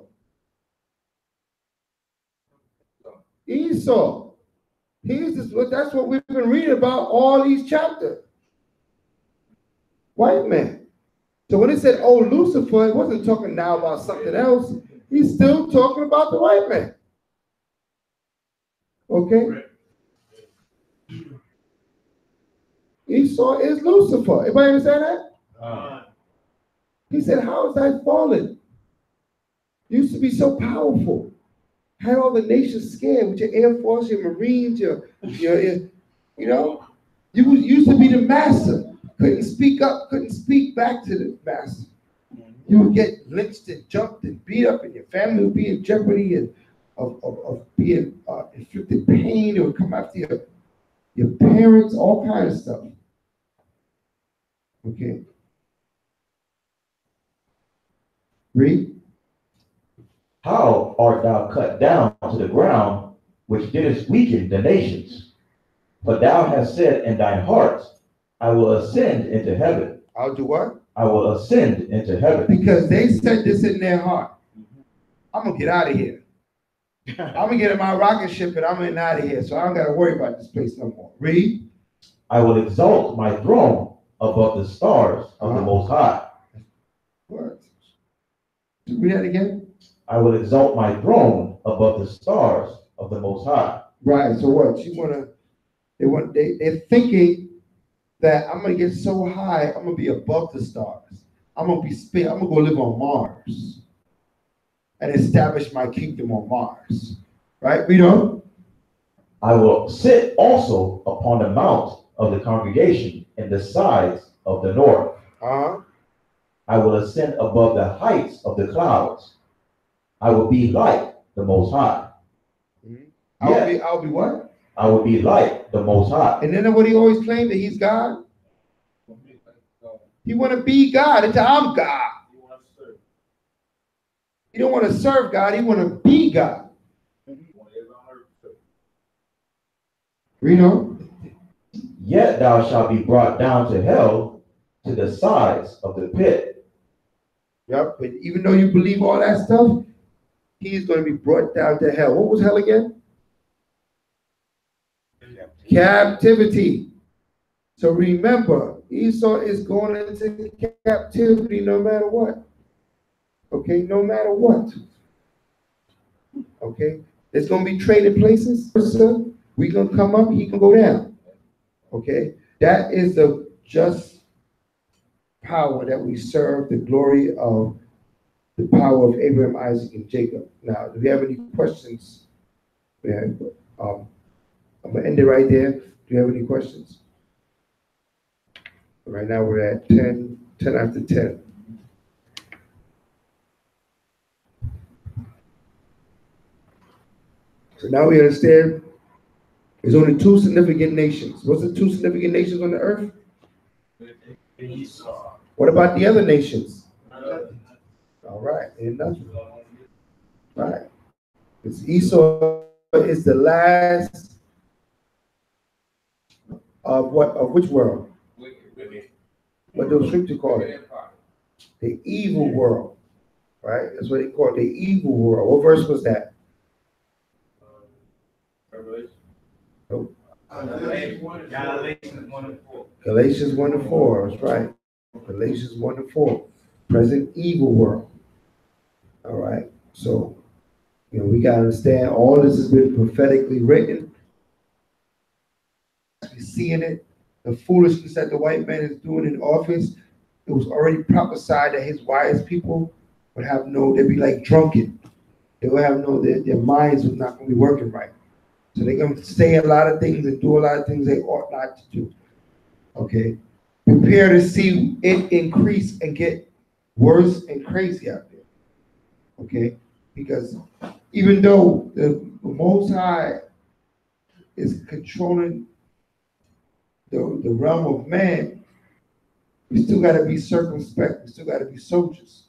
Esau. That's what we've been reading about all these chapters. White man. So when it said, oh, Lucifer, it wasn't talking now about something else. He's still talking about the white man. Okay? Esau is Lucifer. Everybody understand that? He said, how is that fallen? You used to be so powerful. Had all the nations scared with your Air Force, your Marines, you used to be the master. Couldn't speak up, couldn't speak back to the master. You would get lynched and jumped and beat up, and your family would be in jeopardy and of being inflicted pain. It would come after your parents, all kinds of stuff. Okay. Read. How art thou cut down to the ground, which didst weaken the nations? For thou hast said in thine heart, I will ascend into heaven. I'll do what? I will ascend into heaven. Because they said this in their heart. I'm going to get out of here. I'm going to get in my rocket ship and I'm getting out of here. So I don't got to worry about this place no more. Read. I will exalt my throne above the stars of the Most High. What? Read that again. I will exalt my throne above the stars of the Most High. Right. So what? They're thinking that I'm gonna get so high, I'm gonna be above the stars. I'm gonna go live on Mars and establish my kingdom on Mars. Right? We know. I will sit also upon the mount of the congregation in the sides of the north. I will ascend above the heights of the clouds. I will be like the Most High. I'll be what? I will be like the Most High. And then what he always claimed, that he's God? He want to be God until I'm God. He don't want to serve God. He want to be God. You know? Yet thou shalt be brought down to hell, to the sides of the pit. Yep. But even though you believe all that stuff, he's going to be brought down to hell. What was hell again? Captivity. So remember, Esau is going into captivity no matter what. Okay, no matter what. Okay, there's going to be trading places. We're going to come up, he can go down. Okay, that is the just power that we serve, the glory of the power of Abraham, Isaac, and Jacob. Now, do we have any questions? I'm going to end it right there. Do you have any questions? Right now we're at 10 after 10. So now we understand there's only two significant nations. What's the two significant nations on the earth? What about the other nations? All right, ain't nothing. Right. Because Esau is the last of what? Of which world? What does Scripture call it? The evil world. Right? That's what they call it, the evil world. What verse was that? Revelation. Nope. Galatians 1 and 4. Galatians 1 and 4. That's right. Galatians 1 and 4. Present evil world. All right. So, we got to understand all this has been prophetically written. We're seeing it. The foolishness that the white man is doing in office, it was already prophesied that his wise people would have they'd be like drunken. They would have their minds was not going to be working right. So they're going to say a lot of things and do a lot of things they ought not to do. Okay? Prepare to see it increase and get worse and crazy out there. Okay? Because even though the Most High is controlling the realm of man, we still got to be circumspect. We still got to be soldiers.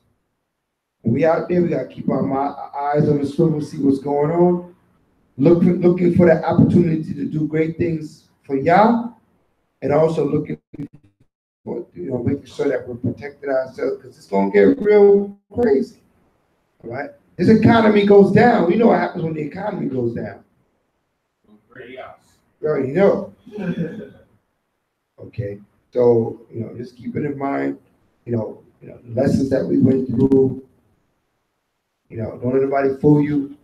When we out there, we got to keep our eyes on the swivel, see what's going on. Looking for that opportunity to do great things for Yah, and also looking for, making sure that we're protecting ourselves, because it's going to get real crazy. All right? This economy goes down. We know what happens when the economy goes down. You already know. Okay. So, just keep it in mind, lessons that we went through. Don't let anybody fool you.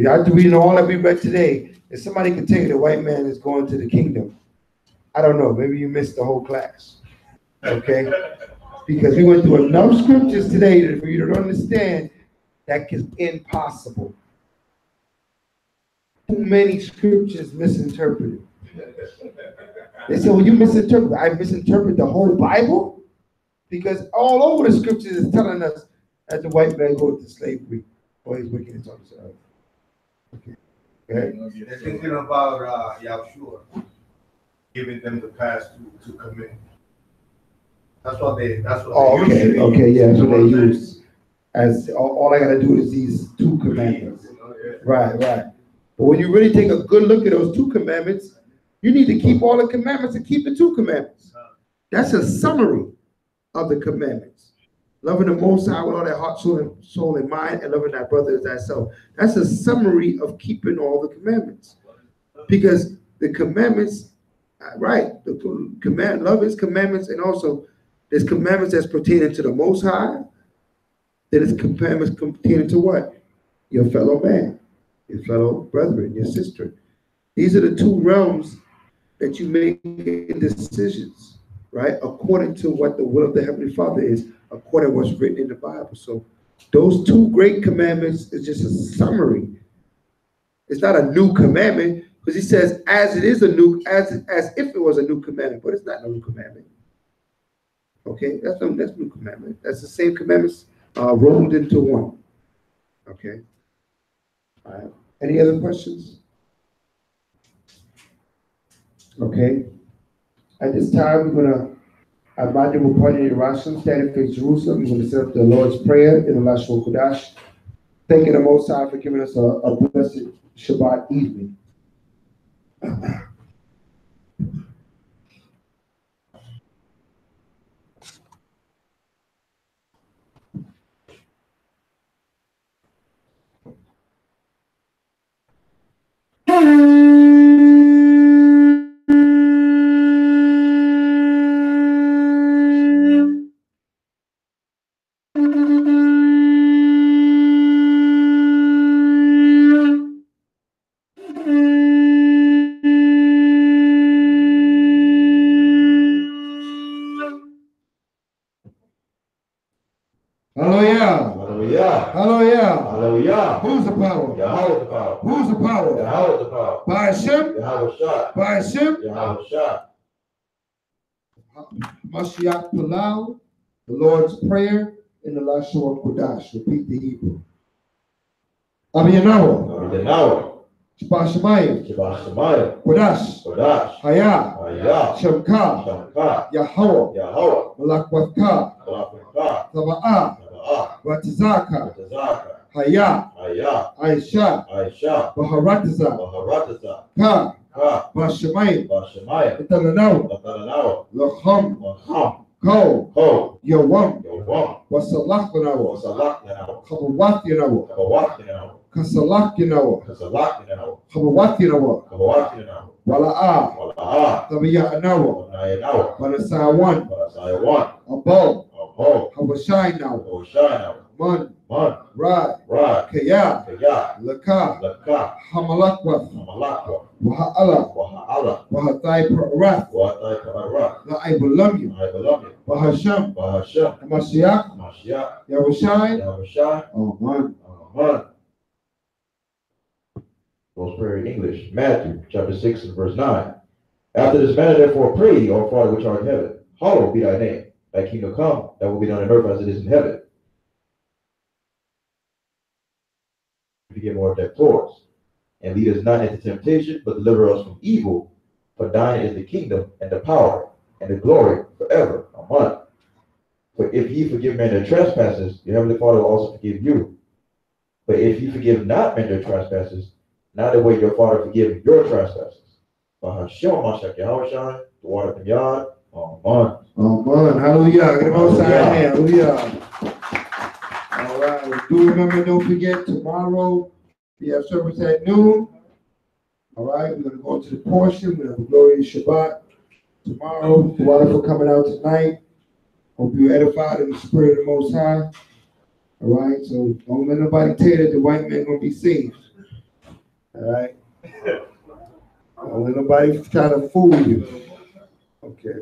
After reading all that we read today, if somebody can tell you the white man is going to the kingdom, I don't know. Maybe you missed the whole class. Okay? Because we went through enough scriptures today for you to understand that is impossible. Too many scriptures misinterpreted. They said, well, you misinterpret. I misinterpret the whole Bible? Because all over the scriptures is telling us that the white man goes to slavery or his wickedness on the earth. Okay. They're thinking about Yahushua giving them the pass to come in. That's what they use. Okay, yeah, that's what they use. As all I gotta do is these two commandments. Right. But when you really take a good look at those two commandments, you need to keep all the commandments and keep the two commandments. That's a summary of the commandments. Loving the Most High with all their heart, soul, and mind, and loving thy brother as thyself. That's a summary of keeping all the commandments. Because the commandments, right, the command, love is commandments, and also there's commandments that's pertaining to the Most High. Then it's commandments pertaining to what? Your fellow man, your fellow brethren, your sister. These are the two realms that you make decisions, right? According to what the will of the Heavenly Father is, according to what's written in the Bible. So those two great commandments is just a summary. It's not a new commandment, because he says as it is a new, as if it was a new commandment, but it's not a new commandment. Okay, that's new commandment. That's the same commandments rolled into one. Okay. All right. Any other questions? Okay. At this time, we're gonna Abadi will point in Yerushalayim, standing face Jerusalem. We're gonna set up the Lord's Prayer in the Lashon Kodash. Thanking the Most High for giving us a blessed Shabbat evening. Hallelujah. Hallelujah. Hallelujah. Hallelujah. Who's the power? Yahweh the power. Who's the power? Yahweh the power. By Hashem? Yahweh Shah. By Hashem? Yahweh Shah. Mashiach Palau, the Lord's Prayer, in the Lashon Kodash. Repeat the Hebrew. Abiyanawa. Abiyanawa. Shabbat Shemayim. Shabbat Shemayim. Kodash. Kodash. Haya. Haya. Shemka. Shamka. Yahweh. Yahweh. Malakwaka. Malakwatka. Taba'ah. Taba'ah. Watizaka. Tazaka. Haya. Haya. Aisha. Aisha. Baharatiza. Baharataza. Ka. Ka. Bashemayim. Bashemayim. Italanawa. Batalanawa. Lacham. Lacham. Ko. Ko. Yawam. Yawam. Wasalachanawa. Wasalakanawa. Kabawatinawa. Kabawatinawa. Kasalakinawa. Kasalakinawa. Kabawatinawa. Kabawatinawa. Wala'a. Wala'a. Tabiyanawa. Wanayanawa. Wanasawan. Wanasayawan. Abo. Abo. Hawashinawa. Oshanawa. Man. Man. Rad. Rad. Kaya. Kaya. Laka. Laka. Hamalakwath. Amalakwa. Waha'ala. Waha'ala. Wahatai Parath. Watai Pararat. La'ibulamyu. Ibalamya. Wahasham. Bahasha. Hamashiach. Mashiach. Yahushai. Yahushai. Oh man. Man. Most prayer in English. Matthew chapter 6 and verse 9. After this manner, therefore, pray ye, our Father which art in heaven. Hallowed be thy name. Thy kingdom come, that will be done on earth as it is in heaven. Begin more depth towards. And lead us not into temptation, but deliver us from evil. For thine is the kingdom, and the power, and the glory forever. Amen. For if ye forgive men their trespasses, your heavenly Father will also forgive you. But if ye forgive not men their trespasses, neither will your Father forgive your trespasses. Hashem Mashiach Yahushai, the water from Yod. Amen. Amen. Hallelujah. Get them outside here. Hallelujah. All right. Do remember, don't forget, tomorrow we have service at noon. All right. We're going to go to the portion. We have a glorious Shabbat tomorrow. The water for coming out tonight. Hope you're edified in the spirit of the Most High. All right. So don't let nobody tell you that the white man going to be saved. All right. Don't let nobody try to fool you. Okay.